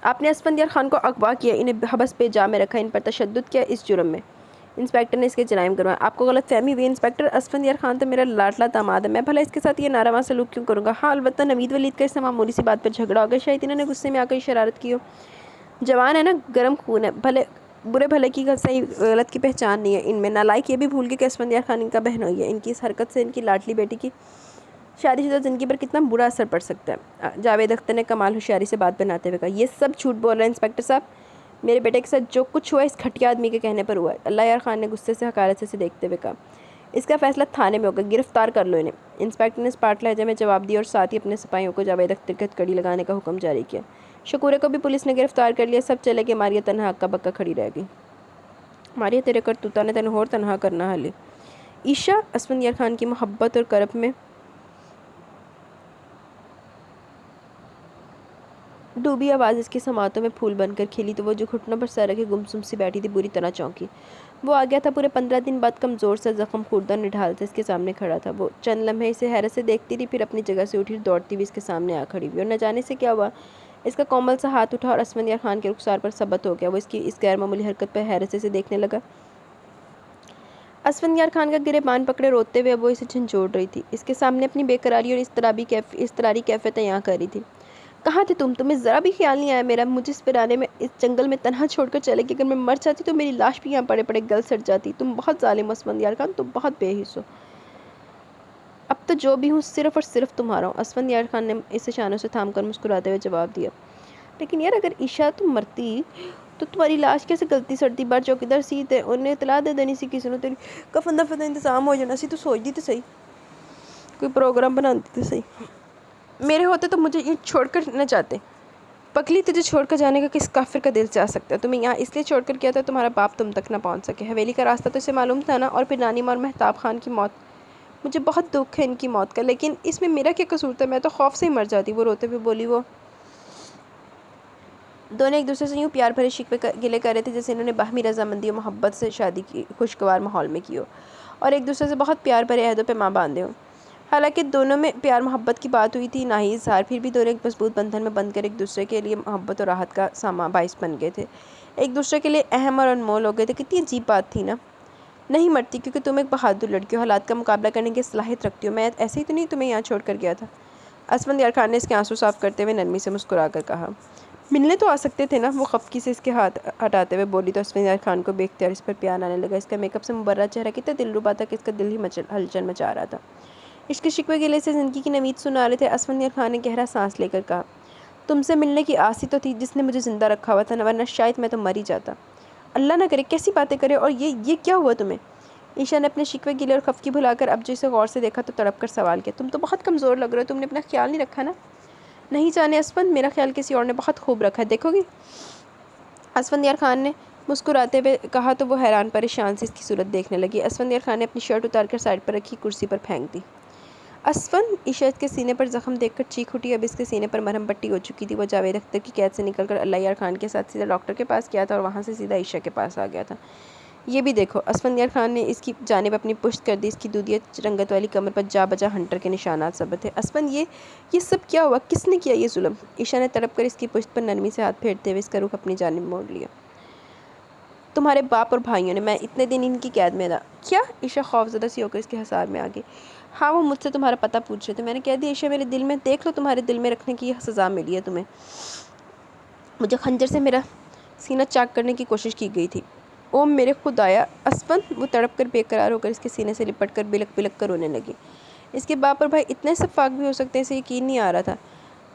A: آپ نے اسفندیار خان کو اغوا کیا، انہیں حبس پہ جا میں رکھا، ان پر تشدد کیا، اس جرم میں انسپکٹر نے اس کے جرائم گنوائے۔ آپ کو غلط فہمی ہوئی انسپکٹر، اسفندیار خان تو میرا لاڈلا داماد ہے، میں بھلا اس کے ساتھ یہ ناروا سلوک کیوں کروں گا؟ ہاں البتہ نوید ولید کا اس سے معمولی سی بات پر جھگڑا ہو گیا، شاید انہوں نے غصے میں آ کر شرارت کی ہو، جوان ہے نا، گرم خون ہے، برے بھلے کی صحیح غلط کی پہچان نہیں ہے ان میں، نالائق یہ بھی بھول گئے کہ اسفندیار خان ان کا بہنوئی ہے، ان کی اس حرکت سے ان کی لاڈلی بیٹی کی شادی شدہ زندگی پر کتنا برا اثر پڑ سکتا ہے۔ جاوید اختر نے کمال ہوشیاری سے بات بناتے ہوئے کہا۔ یہ سب جھوٹ بول رہے ہیں انسپکٹر صاحب، میرے بیٹے کے ساتھ جو کچھ ہوا اس گھٹیا آدمی کے کہنے پر ہوا ہے، اللہ یار خان نے غصے سے حقارت سے دیکھتے ہوئے کہا۔ اس کا فیصلہ تھانے میں ہوگا، گرفتار کر لو انہیں، انسپکٹر نے اسپاٹ لہجے میں جواب دیا اور ساتھ ہی اپنے سپاہیوں کو جاوید اختر کی ہتھکڑی لگانے کا حکم جاری کیا۔ شکورے کو بھی پولیس نے گرفتار کر لیا، سب چلے گئے، ماریہ تنہا ہکا بکا کھڑی رہ گئی۔ ماریہ تیرے کرتوتہ نے تینوں اور تنہا کرنا حلی۔ عشا اسفندیار خان کی محبت اور کرب میں ڈوبی آواز اس کی سماعتوں میں پھول بن کر کھلی تو وہ جو گھٹنوں پر سر رکھے گمسم سی بیٹھی تھی بری طرح چونکی۔ وہ آ گیا تھا پورے 15 دن بعد، کمزور سا زخم خوردہ نڈھال سے اس کے سامنے کھڑا تھا۔ وہ چند لمحے اسے حیرت سے دیکھتی رہی، پھر اپنی جگہ سے اٹھی اور دوڑتی ہوئی اس کے سامنے آ کھڑی ہوئی، اور نہ جانے سے کیا ہوا، اس کا کومل سا ہاتھ اٹھا اور اسفندیار خان کے رخسار پر ثبت ہو گیا۔ وہ اس کی اس غیر معمولی حرکت پر حیرت سے اسے دیکھنے لگا۔ اسفندیار خان کا گریبان پکڑے روتے ہوئے اب وہ اسے جھنجھوڑ رہی تھی، اس کے سامنے اپنی بے قراری اور اضطراری کیفیت عیاں کر رہی تھی۔ کہاں تھے تمہیں ذرا بھی خیال نہیں آیا میرا، مجھے اس ویرانے میں اس جنگل میں تنہا چھوڑ کر چلے گی، اگر میں مر جاتی تو میری لاش بھی یہاں پڑے پڑے گل سڑ جاتی، تم بہت ظالم ہو اسفندیار خان، تم بہت بے حس ہو، اب تو جو بھی ہوں صرف اور صرف تمہارا ہوں، اسفندیار خان نے اسے شانوں سے تھام کر مسکراتے ہوئے جواب دیا۔ لیکن یار اگر عشا تم مرتی تو تمہاری لاش کیسے گلتی سڑتی، بار چوکیدار سی تے انہیں اطلاع دے دینی سی، کسی نے تیری کفن دفن کا انتظام ہو جانا سی، تو سوچ دی تے صحیح، کوئی پروگرام بنا دی تے صحیح، میرے ہوتے تو مجھے یہ چھوڑ کر نہ جاتے۔ پگلی تجھے چھوڑ کر جانے کا کس کافر کا دل چاہ سکتا ہے؟ تمہیں یہاں اس لیے چھوڑ کر گیا تھا تمہارا باپ تم تک نہ پہنچ سکے۔ حویلی کا راستہ تو اسے معلوم تھا نا، اور پھر نانی ماں اور مہتاب خان کی موت، مجھے بہت دکھ ہے ان کی موت کا، لیکن اس میں میرا کیا قصور تھا؟ میں تو خوف سے ہی مر جاتی۔ وہ روتے ہوئے بولی۔ وہ دونوں ایک دوسرے سے یوں پیار بھرے شکوے گلے کر رہے تھے جیسے انہوں نے باہمی رضامندی اور محبت سے شادی کی خوشگوار ماحول میں کی ہو، اور ایک دوسرے سے بہت پیار بھرے عہدوں پہ ماں باندھے ہوں۔ حالانکہ دونوں میں پیار محبت کی بات ہوئی تھی نہ ہی اظہار، پھر بھی دونوں ایک مضبوط بندھن میں بندھ کر ایک دوسرے کے لیے محبت اور راحت کا باعث بن گئے تھے، ایک دوسرے کے لیے اہم اور انمول ہو گئے تھے۔ کتنی عجیب بات تھی نا۔ نہیں مرتی کیونکہ تم ایک بہادر لڑکی ہو، حالات کا مقابلہ کرنے کی صلاحیت رکھتی ہو، میں ایسے ہی تو نہیں تمہیں یہاں چھوڑ کر گیا تھا۔ اسفندیار خان نے اس کے آنسو صاف کرتے ہوئے نرمی سے مسکرا کر کہا۔ ملنے تو آ سکتے تھے نا، وہ خفگی سے اس کے ہاتھ ہٹاتے ہوئے بولی تو اسفندیار خان کو بے اختیار اس پر پیار آنے لگا۔ اس کا میک اپ سے مبرہ چہرہ کتنا دلربا تھا کہ اس کا دل ہی ہلچل مچا رہا تھا۔ عشق کے شکوے گلے سے زندگی کی نوید سنا رہے تھے۔ اسفندیار خان نے گہرا سانس لے کر کہا، تم سے ملنے کی آس ہی تو تھی جس نے مجھے زندہ رکھا ہوا تھا، ورنہ شاید میں تو مر ہی جاتا۔ اللہ نہ کرے، کیسی باتیں کرے، اور یہ کیا ہوا تمہیں؟ عشا نے اپنے شکوے گلے اور خفگی بھلا کر اب جو اسے غور سے دیکھا تو تڑپ کر سوال کیا، تم تو بہت کمزور لگ رہے ہو، تم نے اپنا خیال نہیں رکھا نا؟ نہیں جانے اسفند، میرا خیال کسی اور نے بہت خوب رکھا ہے، دیکھو گی؟ اسفندیار خان نے مسکراتے ہوئے کہا تو وہ حیران پریشان سے اس کی صورت دیکھنے لگی۔ اسفندیار خان نے اپنی شرٹ اتار کر سائڈ پر رکھی کرسی پر پھینک دی۔ اسفند، عشا اس کے سینے پر زخم دیکھ کر چیخ اٹھی۔ اب اس کے سینے پر مرہم پٹی ہو چکی تھی۔ وہ جاوید اختر کی قید سے نکل کر اللہ یار خان کے ساتھ سیدھا ڈاکٹر کے پاس گیا تھا اور وہاں سے سیدھا عشا کے پاس آ گیا تھا۔ یہ بھی دیکھو۔ اسفندیار خان نے اس کی جانب اپنی پشت کر دی۔ اس کی دودھیا رنگت والی کمر پر جا بجا ہنٹر کے نشانات ثبت تھے۔ اسفند، یہ سب کیا ہوا؟ کس نے کیا یہ ظلم؟ عشا نے تڑپ کر اس کی پشت پر نرمی سے ہاتھ پھیرتے ہوئے اس کا رخ اپنی جانب موڑ لیا۔ تمہارے باپ اور بھائیوں نے، میں اتنے دن ان کی قید میں تھا۔ کیا؟ عشا خوفزدہ سی ہو کر اس کے حصار میں آ گئی۔ ہاں، وہ مجھ سے تمہارا پتہ پوچھ رہے تھے، میں نے کہہ دیا عشا میرے دل میں، دیکھ لو تمہارے دل میں رکھنے کی یہ سزا ملی ہے تمہیں۔ مجھے خنجر سے میرا سینہ چاک کرنے کی کوشش کی گئی تھی۔ او میرے خدایا! اسفند، وہ تڑپ کر بے قرار ہو کر اس کے سینے سے لپٹ کر بلک بلک کر رونے لگی۔ اس کے باپ اور بھائی اتنے شفاق بھی ہو سکتے ہیں، اسے یقین نہیں آ رہا تھا۔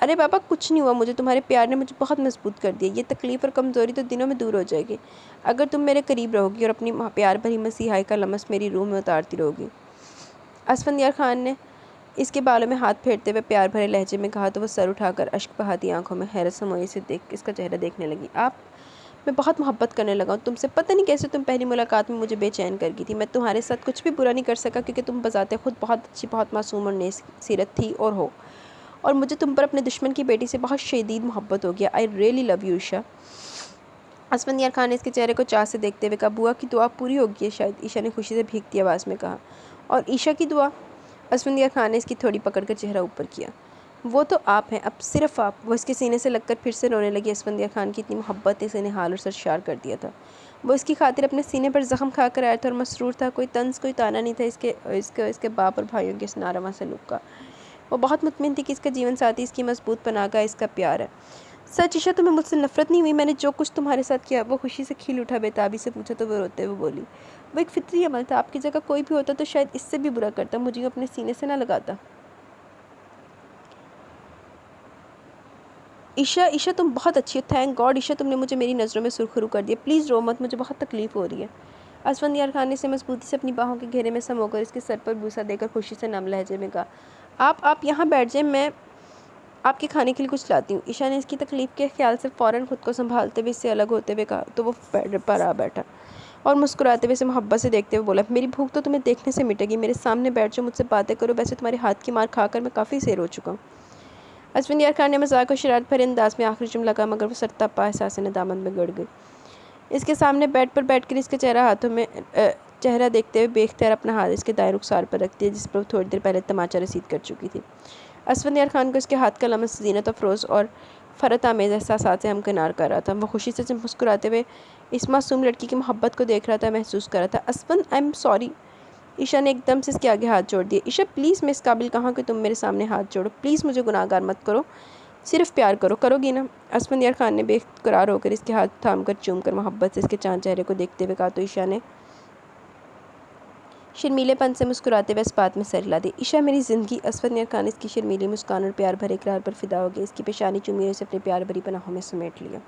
A: ارے بابا، کچھ نہیں ہوا مجھے، تمہارے پیار نے مجھے بہت مضبوط کر دیا، یہ تکلیف اور کمزوری تو دنوں میں دور ہو جائے گی اگر تم میرے قریب رہو گی اور اپنی پیار بھری مسیحائی کا لمس میری روح میں اتارتی رہو گی۔ اسفندیار خان نے اس کے بالوں میں ہاتھ پھیرتے ہوئے پیار بھرے لہجے میں کہا تو وہ سر اٹھا کر اشک بہاتی آنکھوں میں حیرت سموئی سے اس کا چہرہ دیکھنے لگی۔ میں بہت محبت کرنے لگا ہوں تم سے، پتہ نہیں کیسے تم پہلی ملاقات میں مجھے بے چین کر گئی تھی۔ میں تمہارے ساتھ کچھ بھی برا نہیں کر سکا کیونکہ تم بذات خود بہت اچھی، بہت معصوم اور نیک سیرت تھی اور ہو، اور مجھے تم پر اپنے دشمن کی بیٹی سے بہت شدید محبت ہو گیا۔ آئی ریئلی لو یو عشا۔ اسفندیار خان نے اس کے چہرے کو چاہ سے دیکھتے ہوئے کہا، بوا کی دعا پوری ہو گئی ہے شاید، عشا نے خوشی سے بھیگتی آواز میں کہا۔ اور عشا کی دعا؟ اسفندیار خان نے اس کی تھوڑی پکڑ کر چہرہ اوپر کیا۔ وہ تو آپ ہیں، اب صرف آپ۔ وہ اس کے سینے سے لگ کر پھر سے رونے لگی۔ اسفندیار خان کی اتنی محبت نے اسے نہال اور سرشار کر دیا تھا۔ وہ اس کی خاطر اپنے سینے پر زخم کھا کر آیا تھا اور مسرور تھا، کوئی طنز کوئی طعنہ نہیں تھا اس کے باپ اور بھائیوں کے اس ناروا سلوک کا۔ وہ بہت مطمئن تھی کہ اس کا جیون ساتھی اس کی مضبوط پناہ گاہ اس کا پیار ہے۔ سچ عشا، تمہیں مجھ سے نفرت نہیں ہوئی؟ میں نے جو کچھ تمہارے ساتھ کیا۔ وہ خوشی سے کھل اٹھا۔ بےتابی سے پوچھا تو وہ روتے ہوئے بولی، وہ ایک فطری عمل تھا، آپ کی جگہ کوئی بھی ہوتا تو شاید اس سے بھی برا کرتا، مجھے اپنے سینے سے نہ لگاتا۔ عشا تم بہت اچھی ہو، تھینک گاڈ عشا، تم نے مجھے میری نظروں میں سرخرو کر دیا، پلیز رو مت، مجھے بہت تکلیف ہو رہی ہے۔ اسفندیار خان نے اسے مضبوطی سے اپنی باہوں کے گھیرے میں سمو کر اس کے سر پر بوسہ دے کر خوشی سے نم لہجے میں کہا، آپ یہاں بیٹھ جائیں، میں آپ کے کھانے کے لیے کچھ لاتی ہوں۔ عشا نے اس کی تکلیف کے خیال سے فوراً خود کو سنبھالتے ہوئے اس سے الگ ہوتے ہوئے کہا تو وہ بیڈ پر آ بیٹھا اور مسکراتے ہوئے اسے محبت سے دیکھتے ہوئے بولا، میری بھوک تو تمہیں دیکھنے سے مٹے گی، میرے سامنے بیٹھ جاؤ، مجھ سے باتیں کرو، ویسے تمہارے ہاتھ کی مار کھا کر میں کافی سیر ہو چکا ہوں۔ اسفندیار خان نے مذاق اور شرارت بھرے انداز میں آخری جملہ کہا مگر وہ سرتا پا احساس ندامت میں گڑ گئی۔ اس کے سامنے بیڈ پر بیٹھ کر اس کے چہرہ دیکھتے ہوئے بے اختیار اپنا ہاتھ اس کے دائیں رخسار پر رکھ دیا جس پر وہ تھوڑی دیر پہلے تماچا رسید کر چکی تھی۔ اسفندیار خان کو اس کے ہاتھ کا لمس زینت افروز اور فرت آمیز احساسات سے ہمکنار کر رہا تھا۔ وہ خوشی سے مسکراتے ہوئے اس معصوم لڑکی کی محبت کو دیکھ رہا تھا، محسوس کر رہا تھا۔ Asfand, I am sorry. Isha نے ایک دم سے اس کے آگے ہاتھ جوڑ دیا۔ عشا پلیز، میں اس قابل کہاں کہ تم میرے سامنے ہاتھ جوڑو، پلیز مجھے گناہ گار مت کرو، صرف پیار کرو گی نا؟ اسفندیار خان نے بے قرار ہو کر اس کے ہاتھ تھام کر چوم کر محبت سے اس کے چاند چہرے کو دیکھتے ہوئے کہا تو عشا نے شرمیلے پن سے مسکراتے ہوئے اس بات میں سر ہلا دی۔ عشا میری زندگی۔ اسفندیار خان اس کی شرمیلی مسکان اور پیار بھرے اقرار پر فدا ہو گیا، اس کی پیشانی چومی اور اسے اپنے پیار بھری پناہوں میں سمیٹ لیا۔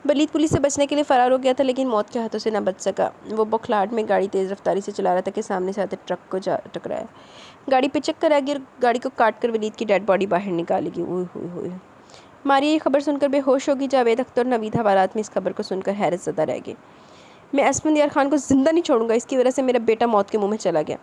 A: ولید پولیس سے بچنے کے لیے فرار ہو گیا تھا لیکن موت کے ہاتھوں سے نہ بچ سکا۔ وہ بوکھلاہٹ میں گاڑی تیز رفتاری سے چلا رہا تھا کہ سامنے سے آتے ٹرک کو جا ٹکرایا۔ گاڑی پہ چکر آ گئی اور گاڑی کو کاٹ کر ولید کی ڈیڈ باڈی باہر نکالی گئی۔ اوئے ہوئے ہوئے! ماریہ یہ خبر سن کر بے ہوش ہوگی۔ جاوید اختر نوید حوالات میں اس خبر کو سن کر حیرت زدہ رہ گئے۔ میں اسفندیار خان کو زندہ نہیں چھوڑوں گا، اس کی وجہ سے میرا بیٹا موت کے منہ میں چلا گیا۔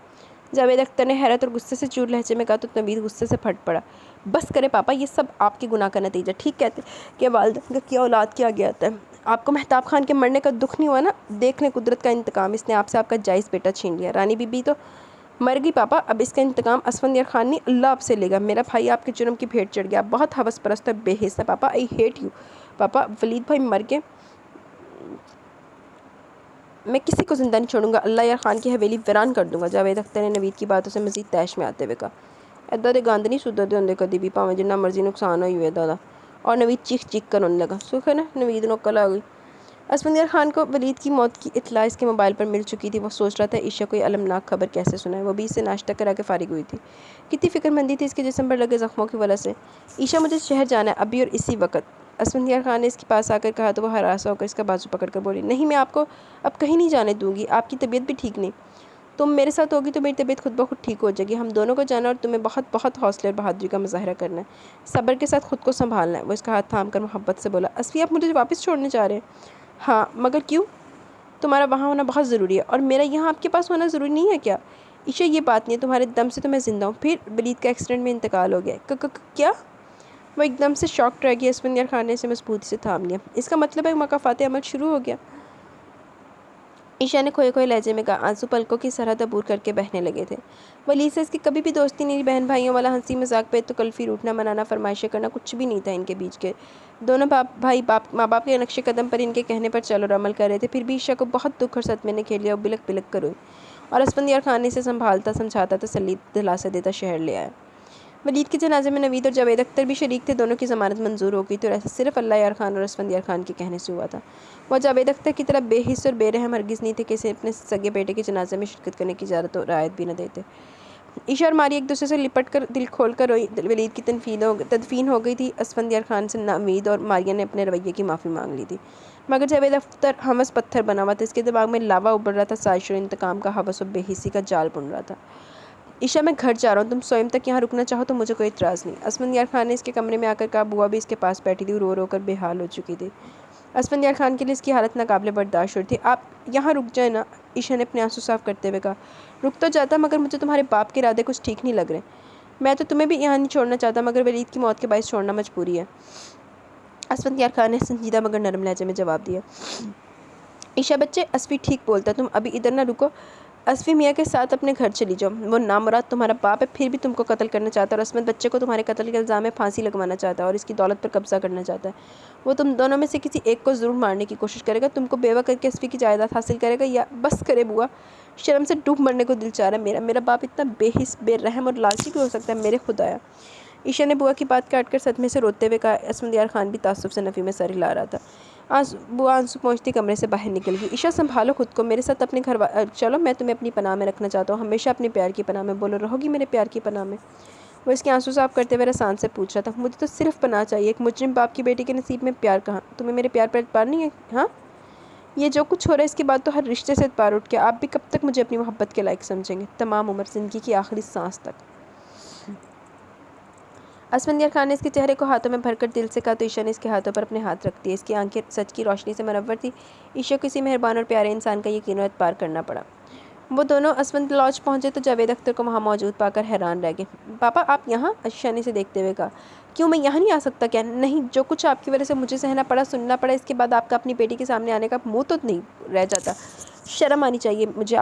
A: جاوید اختر نے حیرت اور غصے سے چور لہجے میں کہا تو نوید غصے سے پھٹ پڑا۔ بس کرے پاپا، یہ سب آپ کے گناہ کا نتیجہ۔ ٹھیک کہتے کہ والدین کا کیا اولاد کیا گیا آتا ہے۔ آپ کو مہتاب خان کے مرنے کا دکھ نہیں ہوا نا؟ دیکھ لیں قدرت کا انتقام، اس نے آپ سے آپ کا جائز بیٹا چھین لیا۔ رانی بی بی تو مر گئی پاپا، اب اس کا انتقام اسفندیار خان نہیں اللہ آپ سے لے گا۔ میرا بھائی آپ کے جرم کی بھیٹ چڑھ گیا، بہت ہوس پرست اور بے حس ہے پاپا، آئی ہیٹ یو پاپا۔ ولید بھائی مر گئے، میں کسی کو زندہ نہیں چھوڑوں گا، اللہ یار خان کی حویلی ویران کر دوں گا۔ جاوید اختر نے نوید کی باتوں سے مزید تیش میں آتے ہوئے کہا، ایدا دے گاند نہیں سدھر دے ہوندے کدی بھی، پاویں جنہ مرضی نقصان ہوئی ہوئے دادا۔ اور نوید چیخ چیخ کر رونے لگا۔ سکھ ہے نا، نوید نو عقل آ گئی۔ اسفندیار خان کو ولید کی موت کی اطلاع اس کے موبائل پر مل چکی تھی۔ وہ سوچ رہا تھا عائشہ کو یہ المناک خبر کیسے سنائے۔ وہ بھی اس سے ناشتہ کرا کے فارغ ہوئی تھی۔ کتنی فکر مندی تھی اس کے جسم پر لگے زخموں کی وجہ سے۔ عائشہ مجھے شہر جانا ہے ابھی اور اسی وقت۔ اسفندیار خان نے اس کے پاس آ کر کہا تو وہ ہراساں ہو کر اس کا بازو پکڑ کر بولی، نہیں میں آپ کو اب کہیں نہیں جانے دوں گی، آپ کی طبیعت بھی ٹھیک نہیں، تم میرے ساتھ ہوگی تو میری طبیعت خود بخود ٹھیک ہو جائے گی۔ ہم دونوں کو جانا اور تمہیں بہت بہت حوصلے اور بہادری کا مظاہرہ کرنا ہے، صبر کے ساتھ خود کو سنبھالنا ہے۔ وہ اس کا ہاتھ تھام کر محبت سے بولا، اسفی آپ مجھے واپس چھوڑنے جا رہے ہیں؟ ہاں، مگر کیوں؟ تمہارا وہاں ہونا بہت ضروری ہے اور میرا یہاں آپ کے پاس ہونا ضروری نہیں ہے کیا؟ عائشہ یہ بات نہیں ہے، تمہارے دم سے تو میں زندہ ہوں۔ پھر ولید کا ایکسیڈنٹ میں انتقال ہو گیا۔ کیا؟ وہ ایک دم سے شاکڈ رہ گیا۔ اسفندیار خان نے اسے مضبوطی سے تھام لیا۔ اس کا مطلب ہے مکافات عمل شروع ہو گیا؟ عائشہ نے کھوئے کھوئے لہجے میں کہا، آنسو پلکوں کی سرحد عبور کر کے بہنے لگے تھے۔ ولید سے اس کی کبھی بھی دوستی نہیں، بہن بھائیوں والا ہنسی مذاق پہ تو کلفی روٹنا منانا فرمائشیں کرنا کچھ بھی نہیں تھا ان کے بیچ کے۔ دونوں بھائی ماں باپ کے نقش قدم پر ان کے کہنے پر چل اور عمل کر رہے تھے، پھر بھی عائشہ کو بہت دکھ اور صدمے نے گھیر لیا۔ وہ بلک بلک کر روئی اور اسفندیار خان نے اسے سنبھالتا سمجھاتا تسلی دلاسا دیتا شہر لے آیا۔ ولید کے جنازے میں نوید اور جاوید اختر بھی شریک تھے۔ دونوں کی ضمانت منظور ہو گئی تھی اور ایسا صرف اللہ یار خان اور اسفندیار خان کے کہنے سے ہوا تھا۔ وہ جاوید اختر کی طرح بے حس اور بے رحم ہرگز نہیں تھے کہ اسے اپنے سگے بیٹے کے جنازے میں شرکت کرنے کی اجازت و رعایت بھی نہ دیتے۔ عائشہ اور ماری ایک دوسرے سے لپٹ کر دل کھول کر روئی۔ ولید کی تدفین ہو گئی تھی۔ اسفندیار خان سے نوید اور ماریہ نے اپنے رویے کی معافی مانگ لی تھی، مگر جاوید اختر ہمس پتھر بنا ہوا تھا۔ اس کے دماغ میں لاوا ابل رہا تھا، سازش اور انتقام کا ہوس اور بے حسی کا جال بن رہا تھا۔ عائشہ میں گھر جا رہا ہوں، تم سوئم تک یہاں رکنا چاہو تو مجھے کوئی اعتراض نہیں۔ اسفندیار خان نے اس کے کمرے میں آ کر کہا۔ بوا بھی اس کے پاس بیٹھی تھی، رو رو کر بے حال ہو چکی تھی۔ اسفندیار خان کے لیے اس کی حالت ناقابل برداشت ہو رہی تھی۔ آپ یہاں رک جائیں نا، عائشہ نے اپنے آنسو صاف کرتے ہوئے کہا۔ رک تو جاتا مگر مجھے تمہارے باپ کے ارادے کچھ ٹھیک نہیں لگ رہے۔ میں تو تمہیں بھی یہاں نہیں چھوڑنا چاہتا مگر ولید کی موت کے باعث چھوڑنا مجبوری ہے، اسفندیار خان نے سنجیدہ مگر نرم لہجے میں جواب دیا۔ عائشہ بچے، اسفی ٹھیک بولتا ہے، تم ابھی ادھر نہ رکو، اسفی میاں کے ساتھ اپنے گھر چلی جاؤ۔ وہ نامراد تمہارا باپ ہے، پھر بھی تم کو قتل کرنا چاہتا ہے اور عصمت بچے کو تمہارے قتل کے الزام میں پھانسی لگوانا چاہتا ہے اور اس کی دولت پر قبضہ کرنا چاہتا ہے۔ وہ تم دونوں میں سے کسی ایک کو ضرور مارنے کی کوشش کرے گا، تم کو بیوہ کر کے اسفی کی جائیداد حاصل کرے گا، یا بس کرے بوا، شرم سے ڈوب مرنے کو دل چاہ رہا ہے میرا باپ اتنا بے حس بے رحم اور لالچی بھی ہو سکتا ہے؟ میرے خدایا! عائشہ نے بوا کی بات کاٹ کر صدمے سے روتے ہوئے کہا۔ اسفندیار خان بھی تعصب سے نفی میں سر ہلا رہا تھا۔ بوا آنسو پہنچتی کمرے سے باہر نکل گئی۔ عائشہ سنبھالو خود کو، میرے ساتھ اپنے گھر چلو، میں تمہیں اپنی پناہ میں رکھنا چاہتا ہوں، ہمیشہ اپنے پیار کی پناہ میں۔ بولو رہو گی میرے پیار کی پناہ میں؟ وہ اس کے آنسو صاف کرتے ہوئے رسان سے پوچھ رہا تھا۔ مجھے تو صرف پناہ چاہیے، ایک مجرم باپ کی بیٹی کے نصیب میں پیار کہاں؟ تمہیں میرے پیار پر اعتبار نہیں ہے؟ ہاں، یہ جو کچھ ہو رہا ہے اس کے بعد تو ہر رشتے سے اعتبار اٹھ گیا۔ آپ بھی کب تک مجھے اپنی محبت کے لائق سمجھیں گے؟ تمام عمر، زندگی کی آخری سانس تک۔ اسفندیار خان نے اس کے چہرے کو ہاتھوں میں بھر کر دل سے کہا تو عائشہ نے اس کے ہاتھوں پر اپنے ہاتھ رکھ دیے۔ اس کی آنکھیں سچ کی روشنی سے منور تھی۔ عائشہ کو کسی مہربان اور پیارے انسان کا یقین و اعتبار کرنا پڑا۔ وہ دونوں اسفند لاج پہنچے تو جاوید اختر کو وہاں موجود پا کر حیران رہ گئے۔ پاپا آپ یہاں؟ عائشہ نے اسے دیکھتے ہوئے کہا۔ کیوں، میں یہاں نہیں آ سکتا کیا؟ نہیں، جو کچھ آپ کی وجہ سے مجھے سہنا پڑا، سننا پڑا، اس کے بعد آپ کا اپنی بیٹی کے سامنے آنے کا منہ تو نہیں رہ جاتا؟ شرم آنی چاہیے مجھے،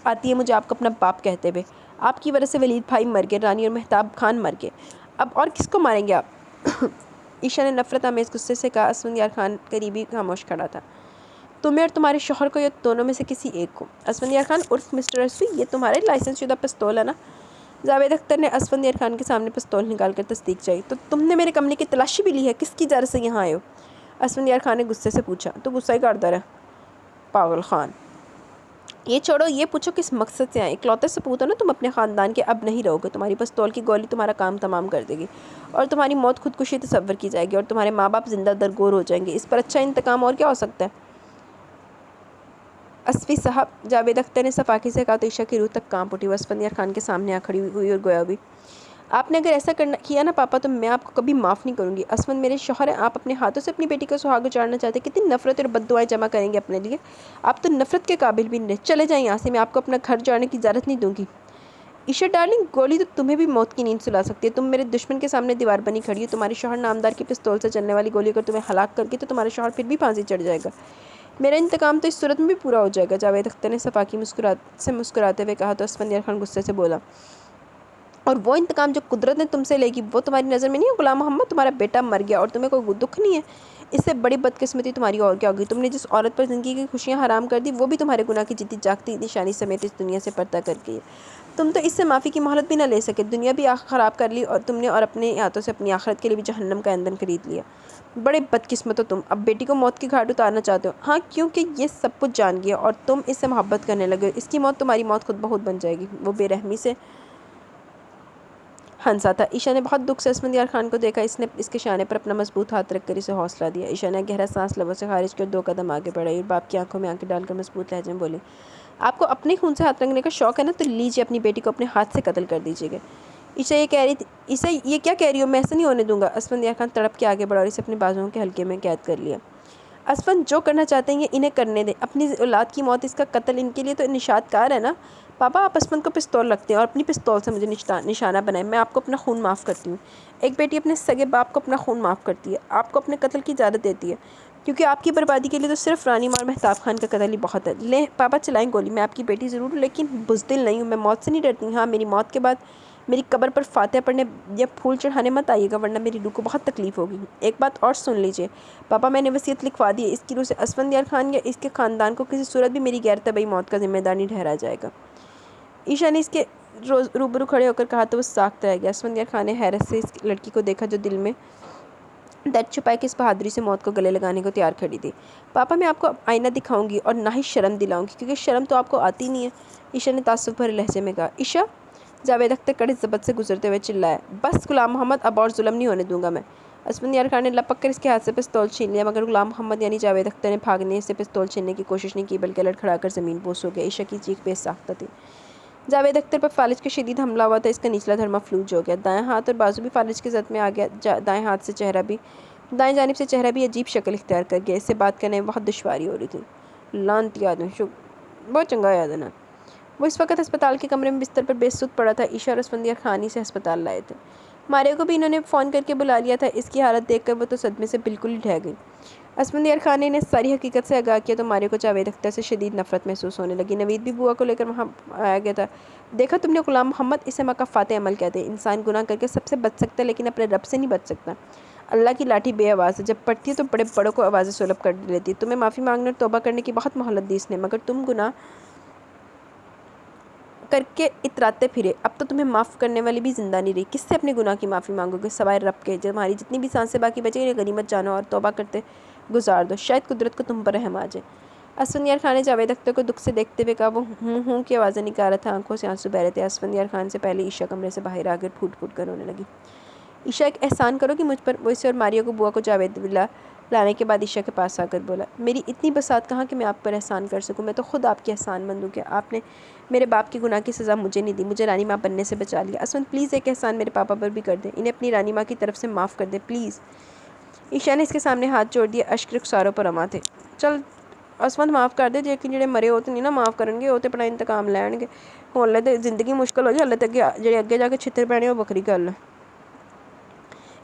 A: آتی ہے مجھے آپ کو اپنا باپ کہتے ہوئے۔ آپ کی وجہ سے ولید بھائی مر گئے، رانی اور مہتاب خان مر گئے، اب اور کس کو ماریں گے آپ؟ عائشہ نے نفرت آمیز غصے سے کہا۔ اسفندیار خان قریبی خاموش کھڑا تھا۔ تمہیں اور تمہارے شوہر کو یا دونوں میں سے کسی ایک کو؟ اسفندیار خان عرف مسٹر اسفی، یہ تمہارے لائسنس شدہ پستول ہے نا؟ جاوید اختر نے اسفندیار خان کے سامنے پستول نکال کر تصدیق چاہی۔ تو تم نے میرے کمرے کی تلاشی بھی لی ہے؟ کس کی اجازت سے یہاں آئے ہو؟ اسفندیار خان نے غصے سے پوچھا۔ تو غصہ ہی کرتا رہا، پاگل خان۔ یہ چھوڑو، یہ پوچھو کس مقصد سے آئے؟ اکلوتے سپوت ہو نا تم اپنے خاندان کے، اب نہیں رہو گے، تمہاری پستول کی گولی تمہارا کام تمام کر دے گی اور تمہاری موت خودکشی تصور کی جائے گی اور تمہارے ماں باپ زندہ درگور ہو جائیں گے۔ اس پر اچھا انتقام اور کیا ہو سکتا ہے؟ اسفی صاحب، جاوید اختر نے صفاقی سے کہا تو عائشہ کی روح تک کانپ اٹھی۔ وہ اسفندیار خان کے سامنے آ کھڑی ہوئی اور گویا بھی آپ نے اگر ایسا کیا نا پاپا تو میں آپ کو کبھی معاف نہیں کروں گی۔ اسفند میرے شوہر ہیں، آپ اپنے ہاتھوں سے اپنی بیٹی کا سہاگ اجاڑنا چاہتے ہیں، کتنی نفرت اور بد دعائیں جمع کریں گے اپنے لیے۔ آپ تو نفرت کے قابل بھی نہیں رہے، چلے جائیں یہاں سے، میں آپ کو اپنا گھر جانے کی اجازت نہیں دوں گی۔ عشا ڈارلنگ، گولی تو تمہیں بھی موت کی نیند سلا سکتی ہے، تم میرے دشمن کے سامنے دیوار بنی کھڑی ہو، تمہارے شوہر نامدار کی پستول سے چلنے والی گولی اگر تمہیں ہلاک کر کے تو تمہارے شوہر پھر بھی پھانسی چڑھ جائے گا۔ میرا انتقام تو اس صورت میں بھی پورا ہو جائے گا، جاوید اختر نے صفاقی سے مسکراتے ہوئے کہا تو اسفندیار خان غصے سے بولا، اور وہ انتقام جو قدرت نے تم سے لے گی وہ تمہاری نظر میں نہیں ہے غلام محمد؟ تمہارا بیٹا مر گیا اور تمہیں کوئی دکھ نہیں ہے؟ اس سے بڑی بدقسمتی تمہاری اور کیا ہوگی؟ تم نے جس عورت پر زندگی کی خوشیاں حرام کر دی وہ بھی تمہارے گناہ کی جیتی جاگتی نشانی سمیت اس دنیا سے پردہ کر گئی ہے۔ تم تو اس سے معافی کی مہلت بھی نہ لے سکے، دنیا بھی خراب کر لی اور تم نے اور اپنے ہاتھوں سے اپنی آخرت کے لیے بھی جہنم کا ایندھن خرید لیا۔ بڑے بدقسمت ہو تم، اب بیٹی کو موت کی گھاٹ اتارنا چاہتے ہو؟ ہاں، کیونکہ یہ سب کچھ جان گیا اور تم اس سے محبت کرنے لگے ہو۔ اس کی موت تمہاری موت خود بخود بن جائے گی۔ وہ بے رحمی سے ہنسا تھا۔ عشا نے بہت دکھ سے اسفندیار خان کو دیکھا، اس نے اس کے شانے پر اپنا مضبوط ہاتھ رکھ کر اسے حوصلہ دیا۔ عشا نے گہرا سانس لبوں سے خارج کر 2 قدم آگے بڑھائی اور باپ کی آنکھوں میں آنکھیں ڈال کر مضبوط لہجے میں بولی، آپ کو اپنے خون سے ہاتھ رنگنے کا شوق ہے نا، تو لیجیے اپنی بیٹی کو اپنے ہاتھ سے قتل کر دیجیے گا۔ عشا یہ کہہ رہی تھی، عشا یہ کیا کہہ رہی ہو؟ میں ایسا نہیں ہونے دوں گا۔ اسفندیار خان تڑپ کے آگے بڑھا اور اسے اپنے بازوؤں کے حلقے میں قید کر لیا۔ اسفند، جو کرنا چاہتے ہیں یہ انہیں کرنے دیں، اپنی اولاد کی موت، اس کا قتل ان کے لیے تو نشاط کار ہے نا۔ پاپا، آپ اسفند کو پستول رکھتے ہیں اور اپنی پستول سے مجھے نشانہ بنائیں، میں آپ کو اپنا خون معاف کرتی ہوں۔ ایک بیٹی اپنے سگے باپ کو اپنا خون معاف کرتی ہے، آپ کو اپنے قتل کی اجازت دیتی ہے، کیونکہ آپ کی بربادی کے لیے تو صرف رانی ماں اور مہتاب خان کا قتل ہی بہت ہے۔ لیں پاپا، چلائیں گولی، میں آپ کی بیٹی ضرور ہوں لیکن بزدل نہیں ہوں، میں موت سے نہیں ڈرتی۔ ہاں، میری موت کے بعد میری قبر پر فاتحہ پڑھنے یا پھول چڑھانے مت آئیے گا ورنہ میری روح کو بہت تکلیف ہوگی۔ ایک بات اور سن لیجیے پاپا، میں نے وصیت لکھوا دی ہے، اس کی روح سے اسفندیار خان یا اس کے خاندان کو کسی صورت بھی میری غیر طبعی موت کا ذمہ دار نہیں ٹھہرایا جائے گا۔ عشا نے اس کے روبرو کھڑے ہو کر کہا تو وہ ساکت رہ گیا۔ اسفندیار خان نے حیرت سے اس لڑکی کو دیکھا جو دل میں درد چھپائے کہ اس بہادری سے موت کو گلے لگانے کو تیار کھڑی تھی۔ پاپا، میں آپ کو آئینہ دکھاؤں گی اور نہ ہی شرم دلاؤں گی، کیونکہ شرم تو آپ کو آتی نہیں ہے، عشا نے تعصب بھرے لہجے میں کہا۔ عشا! جاوید اختر کڑے ضبط سے گزرتے ہوئے چلایا، بس غلام محمد، اب اور ظلم نہیں ہونے دوں گا میں۔ اسفندیار خان نے لپک کر اس کے ہاتھ سے پستول چھین لیا، مگر غلام محمد یعنی جاوید اختر نے بھاگنے سے پستول چھیننے کی کوشش نہیں کی بلکہ لڑکھڑا کر زمین بوس ہو گیا۔ عشا کی چیخ بے ساختہ تھی۔ جاوید اختر پر فالج کا شدید حملہ ہوا تھا، اس کا نچلا دھڑ مفلوج ہو گیا، دائیں ہاتھ اور بازو بھی فالج کے زد میں آ گیا، دائیں جانب سے چہرہ بھی عجیب شکل اختیار کر گیا، اس سے بات کرنے میں بہت دشواری ہو رہی تھی۔ لعنتی آدمی، بہت چنگا یاد ہے نا۔ وہ اس وقت ہسپتال کے کمرے میں بستر پر بے سود پڑا تھا، عشا اور اسفندیار خان ہی سے ہسپتال لائے تھے، ماریہ کو بھی انہوں نے فون کر کے بلا لیا تھا۔ اس کی حالت دیکھ کر وہ تو صدمے سے بالکل ہی ڈھہ گئی۔ اسفندیار خان نے انہیں ساری حقیقت سے آگاہ کیا تو ماریہ کو جاوید اختر سے شدید نفرت محسوس ہونے لگی۔ نوید بھی بوا کو لے کر وہاں آیا گیا تھا۔ دیکھا تم نے غلام محمد، اسے مکافات عمل کہتے ہیں، انسان گناہ کر کے سب سے بچ سکتا ہے لیکن اپنے رب سے نہیں بچ سکتا۔ اللہ کی لاٹھی بے آواز ہے، جب پڑتی ہے تو بڑے بڑوں کو آوازیں سلب کر لیتی ہے۔ تمہیں معافی مانگنے اور توبہ کرنے کی بہت مہلت دی اس نے، مگر تم گناہ کر کے اتراتے پھرے، اب تو تمہیں معاف کرنے والی بھی زندہ نہیں رہی، کس سے اپنے گناہ کی معافی مانگو گے سوائے رب کے؟ تمہاری جتنی بھی سانسیں باقی بچے انہیں غنیمت جانو اور توبہ کرتے گزار دو، شاید قدرت کو تم پر رحم آ جائے۔ اسفندیار خان نے جاوید اختر کو دکھ سے دیکھتے ہوئے کہا، وہ ہوں کی آوازیں نکال رہا تھا، آنکھوں سے آنسو بہہ رہے تھے۔ اسفندیار خان سے پہلے عشا کمرے سے باہر آ کر پھوٹ پھوٹ کر رونے لگی۔ عشا، ایک احسان کرو کہ مجھ پر۔ وہ اسے اور ماریہ کو بوا کو جاوید لانے کے بعد عشا کے پاس آ کر بولا، میری اتنی بساط کہاں کہ میں آپ پر احسان کر سکوں، میں تو خود آپ کی احسان مند ہوں کہ آپ نے میرے باپ کی گناہ کی سزا مجھے نہیں دی، مجھے رانی ماں بننے سے بچا لیا۔ اسفند، پلیز ایک احسان میرے پاپا پر بھی کر دیں، انہیں اپنی رانی ماں کی طرف سے معاف کر دیں پلیز۔ عشا نے اس کے سامنے ہاتھ جوڑ دیا، اشک رخساروں پر رواں تھے۔ چل اسفند، معاف کر دے، جڑے مرے ہوتے نہیں نا معاف کرن گے، وہ تو اپنا انتقام لین گے، ہولے تو زندگی مشکل ہو جائے، ہلے تک جڑے اگے جا کے چھتر پینے وہ بکری گل ہے۔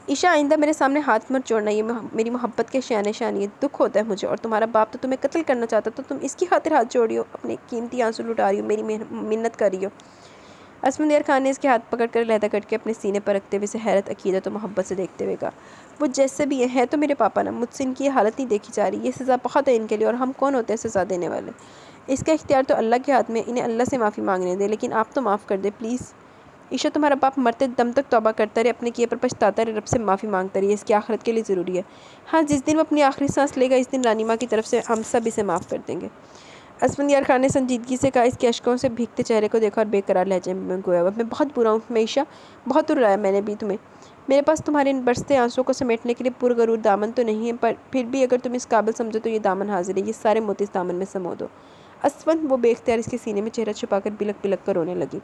A: عشا، آئندہ میرے سامنے ہاتھ مت جوڑنا، یہ میری محبت کے نشانی ہے، دکھ ہوتا ہے مجھے، اور تمہارا باپ تو تمہیں قتل کرنا چاہتا تو تم اس کی خاطر ہاتھ جوڑ رہی ہو، اپنے قیمتی آنسو لٹا رہی ہو، میری منت کر رہی ہو۔ اسفندیار خان نے اس کے ہاتھ پکڑ کر علیحدہ کر کے اپنے سینے پر رکھتے ہوئے اسے حیرت، عقیدت و محبت سے دیکھتے ہوئے کہا، وہ جیسے بھی ہیں تو میرے پاپا نا، مجھ سے ان کی یہ حالت نہیں دیکھی جا رہی، یہ سزا بہت ہے ان کے لیے، اور ہم کون ہوتے ہیں سزا دینے والے؟ اس کا اختیار تو اللہ کے ہاتھ میں، انہیں اللہ سے معافی مانگنے دیں، لیکن آپ تو معاف کر دیں پلیز۔ عشا، تمہارا باپ مرتے دم تک توبہ کرتا رہے، اپنے کیے پر پچھتاتا رہے، رب سے معافی مانگتا رہے، اس کی آخرت کے لیے ضروری ہے۔ ہاں، جس دن وہ اپنی آخری سانس لے گا اس دن رانی ماں کی طرف سے ہم سب اسے معاف کر دیں گے۔ اسفندیار خان نے سنجیدگی سے کہا، اس کے اشکوں سے بھیگتے چہرے کو دیکھا اور بے قرار لہجے میں گویا، میں بہت برا ہوں، میں عشا بہت رلایا میں نے بھی تمہیں، میرے پاس تمہارے ان برستے آنسوؤں کو سمیٹنے کے لیے پرغرور دامن تو نہیں ہے، پر پھر بھی اگر تم اس قابل سمجھو تو یہ دامن حاضر ہے، یہ سارے موتی اس دامن میں سمو دو۔ اسفند، وہ بے اختیار اس کے سینے میں چہرہ چھپا کر بلک بلک کر رونے لگی۔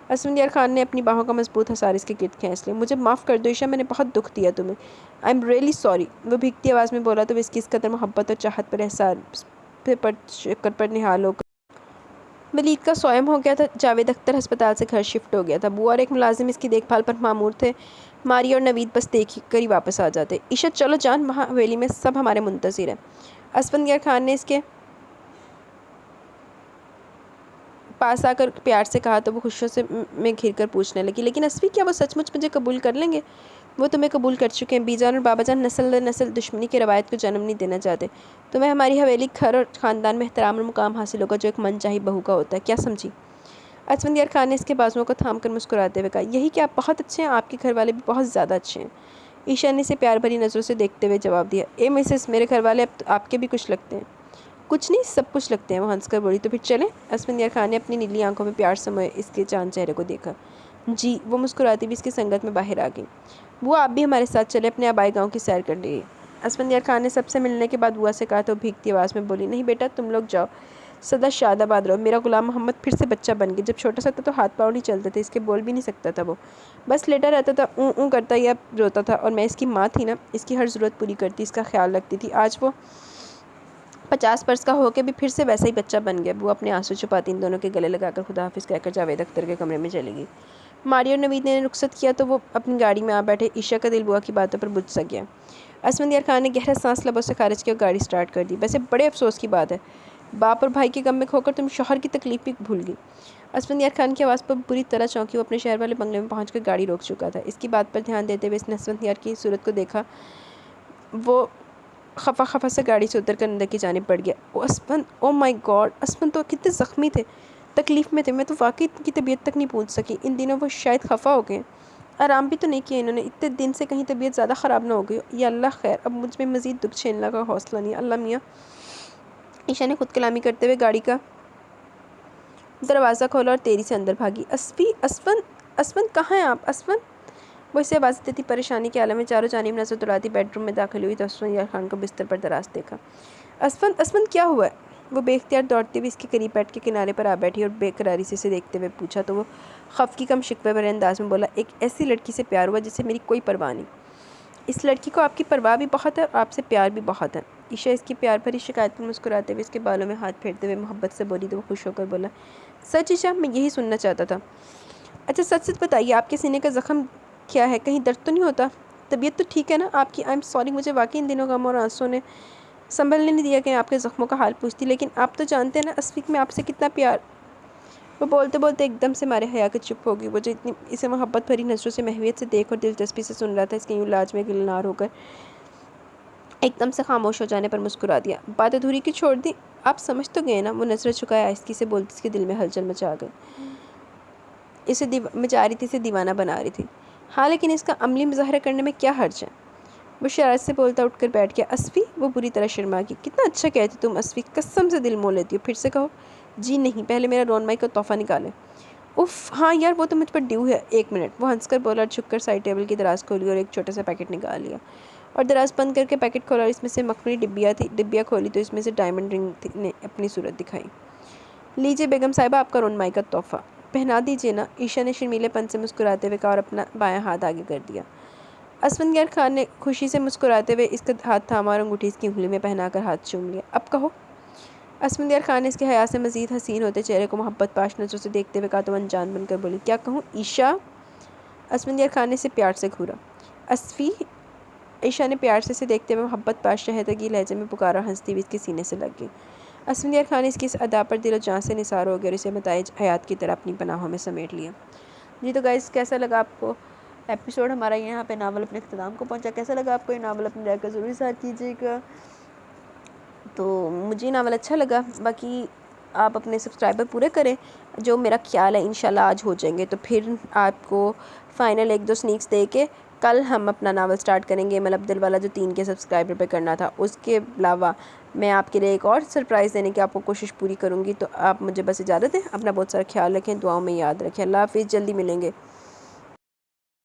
A: اسفندیار خان نے اپنی باہوں کا مضبوط حصار اس کے گرد کھینچ لیا۔ مجھے معاف کر دو عشا، میں نے بہت دکھ دیا تمہیں۔ آئی ایم ریئلی سوری، وہ بھیگتی آواز میں بولا تو اس کی اس قدر محبت اور چاہت پر احساس پر نہال ہو کر ولید کا سوئم ہو گیا تھا۔ جاوید اختر ہسپتال سے گھر شفٹ ہو گیا تھا۔ بوا اور ایک ملازم اس کی دیکھ بھال پر مامور تھے۔ ماری اور نوید بس دیکھ کر ہی واپس آ جاتے۔ عشا چلو جان، وہاں حویلی میں سب ہمارے منتظر ہیں، اسفندیار خان نے اس کے پاس آ کر پیار سے کہا تو وہ خوشیوں میں گھر کر پوچھنے لگی، لیکن اسفی، کیا وہ سچ مچ مجھے قبول کر لیں گے؟ وہ تمہیں قبول کر چکے ہیں۔ بی جان اور بابا جان نسل در نسل دشمنی کی روایت کو جنم نہیں دینا چاہتے۔ تمہیں ہماری حویلی، گھر اور خاندان میں احترام اور مقام حاصل ہوگا جو ایک من چاہی بہو کا ہوتا ہے، کیا سمجھی؟ اسفندیار خان نے اس کے بازوؤں کو تھام کر مسکراتے ہوئے کہا، یہی کہ آپ بہت اچھے ہیں، آپ کے گھر والے بھی بہت زیادہ اچھے ہیں۔ عشا نے اسے پیار بھری نظروں سے دیکھتے ہوئے جواب دیا، اے مسز، میرے گھر والے اب آپ کے بھی کچھ لگتے ہیں۔ کچھ نہیں، سب کچھ لگتے ہیں، وہ ہنس کر بولی۔ تو پھر چلیں؟ اسفندیار خان نے اپنی نیلی آنکھوں میں پیار سے موئے اس کے چاند چہرے کو دیکھا۔ جی، وہ مسکراتی بھی اس کی سنگت میں باہر آ گئی۔ وہ آپ بھی ہمارے ساتھ چلے، اپنے آبائی گاؤں کی سیر کر لیے۔ اسفندیار خان نے سب سے ملنے کے بعد بوا سے کہا تو بھیگتی آواز میں بولی، نہیں بیٹا، تم لوگ جاؤ، سدا شاد آباد رہو۔ میرا غلام محمد پھر سے بچہ بن گیا۔ جب چھوٹا سا تھا تو ہاتھ پاؤں نہیں چلتے تھے، اس کے بول بھی نہیں سکتا تھا، وہ بس لیٹا رہتا تھا، اوں اوں کرتا یا روتا تھا، اور میں اس کی ماں تھی نا، اس کی ہر ضرورت پوری کرتی، اس کا خیال رکھتی تھی۔ آج وہ 50 برس کا ہو کے بھی پھر سے ویسا ہی بچہ بن گیا۔ وہ اپنے آنسو چھپاتی ان دونوں کے گلے لگا کر خدا حافظ کہہ کر جاوید اختر کے کمرے میں چلی گئی۔ ماری اور نوید نے رخصت کیا تو وہ اپنی گاڑی میں آ بیٹھے۔ عشا کا دل بوا کی باتوں پر بجھ سا گیا۔ اسفندیار خان نے گہرا سانس لبوں سے خارج کیا اور گاڑی سٹارٹ کر دی۔ ویسے بڑے افسوس کی بات ہے، باپ اور بھائی کے غم میں کھو کر تم شوہر کی تکلیف بھی بھول گئی۔ اسفندیار خان کی آواز پر بری طرح چونکی۔ وہ اپنے شہر والے بنگلے میں پہنچ کر گاڑی روک چکا تھا۔ اس کی بات پر دھیان دیتے ہوئے اس نے اسفندیار کی صورت کو دیکھا۔ وہ خفا خفا سے گاڑی سے اتر کر اندر کی جانب بڑھ گیا۔ او مائی گاڈ، اسفند تو کتنے زخمی تھے، تکلیف میں تھے، میں تو واقعی ان کی طبیعت تک نہیں پوچھ سکی۔ ان دنوں وہ شاید خفا ہو گئے، آرام بھی تو نہیں کیا انہوں نے، اتنے دن سے کہیں طبیعت زیادہ خراب نہ ہو گئی ہو۔ یا اللہ خیر، اب مجھ میں مزید دکھ جھیلنے کا حوصلہ نہیں، اللہ میاں۔ عشا نے خود کلامی کرتے ہوئے گاڑی کا دروازہ کھولا اور تیزی سے اندر بھاگی۔ اسفند کہاں ہیں آپ؟ اسفند، وہ اسے آواز دیتی پریشانی کے عالم میں چاروں جانب نظر دوڑاتی بیڈ روم میں داخل ہوئی تو اسفندیار خان کو بستر پر دراز دیکھا۔ اسفند کیا ہوا ہے؟ وہ بے اختیار دوڑتی ہوئی اس کے قریب بیٹھ کے کنارے پر آ بیٹھی اور بے قراری سے اسے دیکھتے ہوئے پوچھا تو وہ خفگی کم شکوے بھرے انداز میں بولا، ایک ایسی لڑکی سے پیار ہوا جس سے میری کوئی پرواہ نہیں۔ اس لڑکی کو آپ کی پرواہ بھی بہت ہے اور آپ سے پیار بھی بہت ہے۔ عشا اس کی پیار بھری شکایت پر مسکراتے ہوئے اس کے بالوں میں ہاتھ پھیرتے ہوئے محبت سے بولی تو وہ خوش ہو کر بولا، سچ عشا، میں یہی سننا چاہتا تھا۔ اچھا سچ سچ بتائیے، آپ کے سینے کا زخم کیا ہے؟ کہیں درد تو نہیں ہوتا؟ طبیعت تو ٹھیک ہے نا آپ کی؟ آئی ایم سوری، مجھے واقعی ان دنوں غم اور آنسوں نے سنبھلنے نہیں دیا کہ آپ کے زخموں کا حال پوچھتی، لیکن آپ تو جانتے ہیں نا اسفی، میں آپ سے کتنا پیار۔ وہ بولتے بولتے ایک دم سے مارے حیا کے چپ ہو گئی۔ وہ جو اتنی اسے محبت بھری نظروں سے محویت سے دیکھ اور دلچسپی سے سن رہا تھا، اس کے یوں لاج میں گلنار ہو کر ایک دم سے خاموش ہو جانے پر مسکرا دیا۔ بات ادھوری کی چھوڑ دی؟ آپ سمجھ تو گئے نا؟ وہ نظریں چکائے آہستگی سے بولتی اس کے دل میں ہلچل مچا گئی، اسے مچا رہی تھی، اسے دیوانہ بنا رہی تھی۔ ہاں لیکن اس کا عملی مظاہرہ کرنے میں کیا حرج ہے؟ وہ شرارت سے بولتا اٹھ کر بیٹھ گیا۔ اسفی، وہ بری طرح شرما گئی۔ کتنا اچھا کہتی تم اسفی، قسم سے دل موہ لیتی ہو، پھر سے کہو۔ جی نہیں، پہلے میرا رونمائی کا تحفہ نکالیں۔ اف ہاں یار، وہ تو مجھ پر ڈیو ہے، ایک منٹ۔ وہ ہنس کر بولا اور جھک کر سائڈ ٹیبل کی دراز کھولی اور ایک چھوٹا سا پیکٹ نکال لیا اور دراز بند کر کے پیکٹ کھولا اور اس میں سے مخملی ڈبیا تھی۔ ڈبیا کھولی تو اس میں سے ڈائمنڈ رنگ نے اپنی صورت دکھائی۔ لیجیے بیگم صاحبہ، آپ کا رونمائی کا تحفہ، پہنا دیجیے نا، عشا نے شرمیلے پن سے مسکراتے ہوئے کہا اور اپنا بایاں ہاتھ آگے کر دیا۔ اسفندیار خان نے خوشی سے مسکراتے ہوئے اس کا ہاتھ تھاما اور انگوٹھی اس کی انگلی میں پہنا کر ہاتھ چوم لیا۔ اب کہو۔ اسفندیار خان نے اس کے حیا سے مزید حسین ہوتے چہرے کو محبت پاش نظروں سے دیکھتے ہوئے کہا تو انجان بن کر بولی، کیا کہوں عشا؟ اسفندیار خان نے اسے پیار سے گھورا۔ اسفی، عشا نے پیار سے اسے دیکھتے ہوئے محبت پاش شہدگی لہجے میں پکارا اور ہنستی ہوئی اس کے سینے سے لگ گئی۔ اسفندیار خان نے اس کی اس ادا پر دل و جان سے نثار ہو گیا اور اسے متاع حیات کی طرح اپنی پناہوں میں سمیٹ لیا۔ جی تو گائز، کیسا لگا آپ کو ایپیسوڈ ہمارا؟ یہاں پہ ناول اپنے اختتام کو پہنچا۔ کیسا لگا آپ کو یہ ناول؟ اپنی رائے کا ضرور اظہار کیجیے گا۔ تو مجھے ناول اچھا لگا، باقی آپ اپنے سبسکرائبر پورے کریں، جو میرا خیال ہے انشاءاللہ آج ہو جائیں گے، تو پھر آپ کو فائنل 1-2 سنیکس دے کے کل ہم اپنا ناول سٹارٹ کریں گے ایمل عبدل والا، جو 3 کے سبسکرائبر پہ کرنا تھا۔ اس کے علاوہ میں آپ کے لیے ایک اور سرپرائز دینے کی آپ کو کوشش پوری کروں گی، تو آپ مجھے بس اجازت دیں۔ اپنا بہت سارا خیال رکھیں، دعاؤں میں یاد رکھیں۔ اللہ حافظ، جلدی ملیں گے۔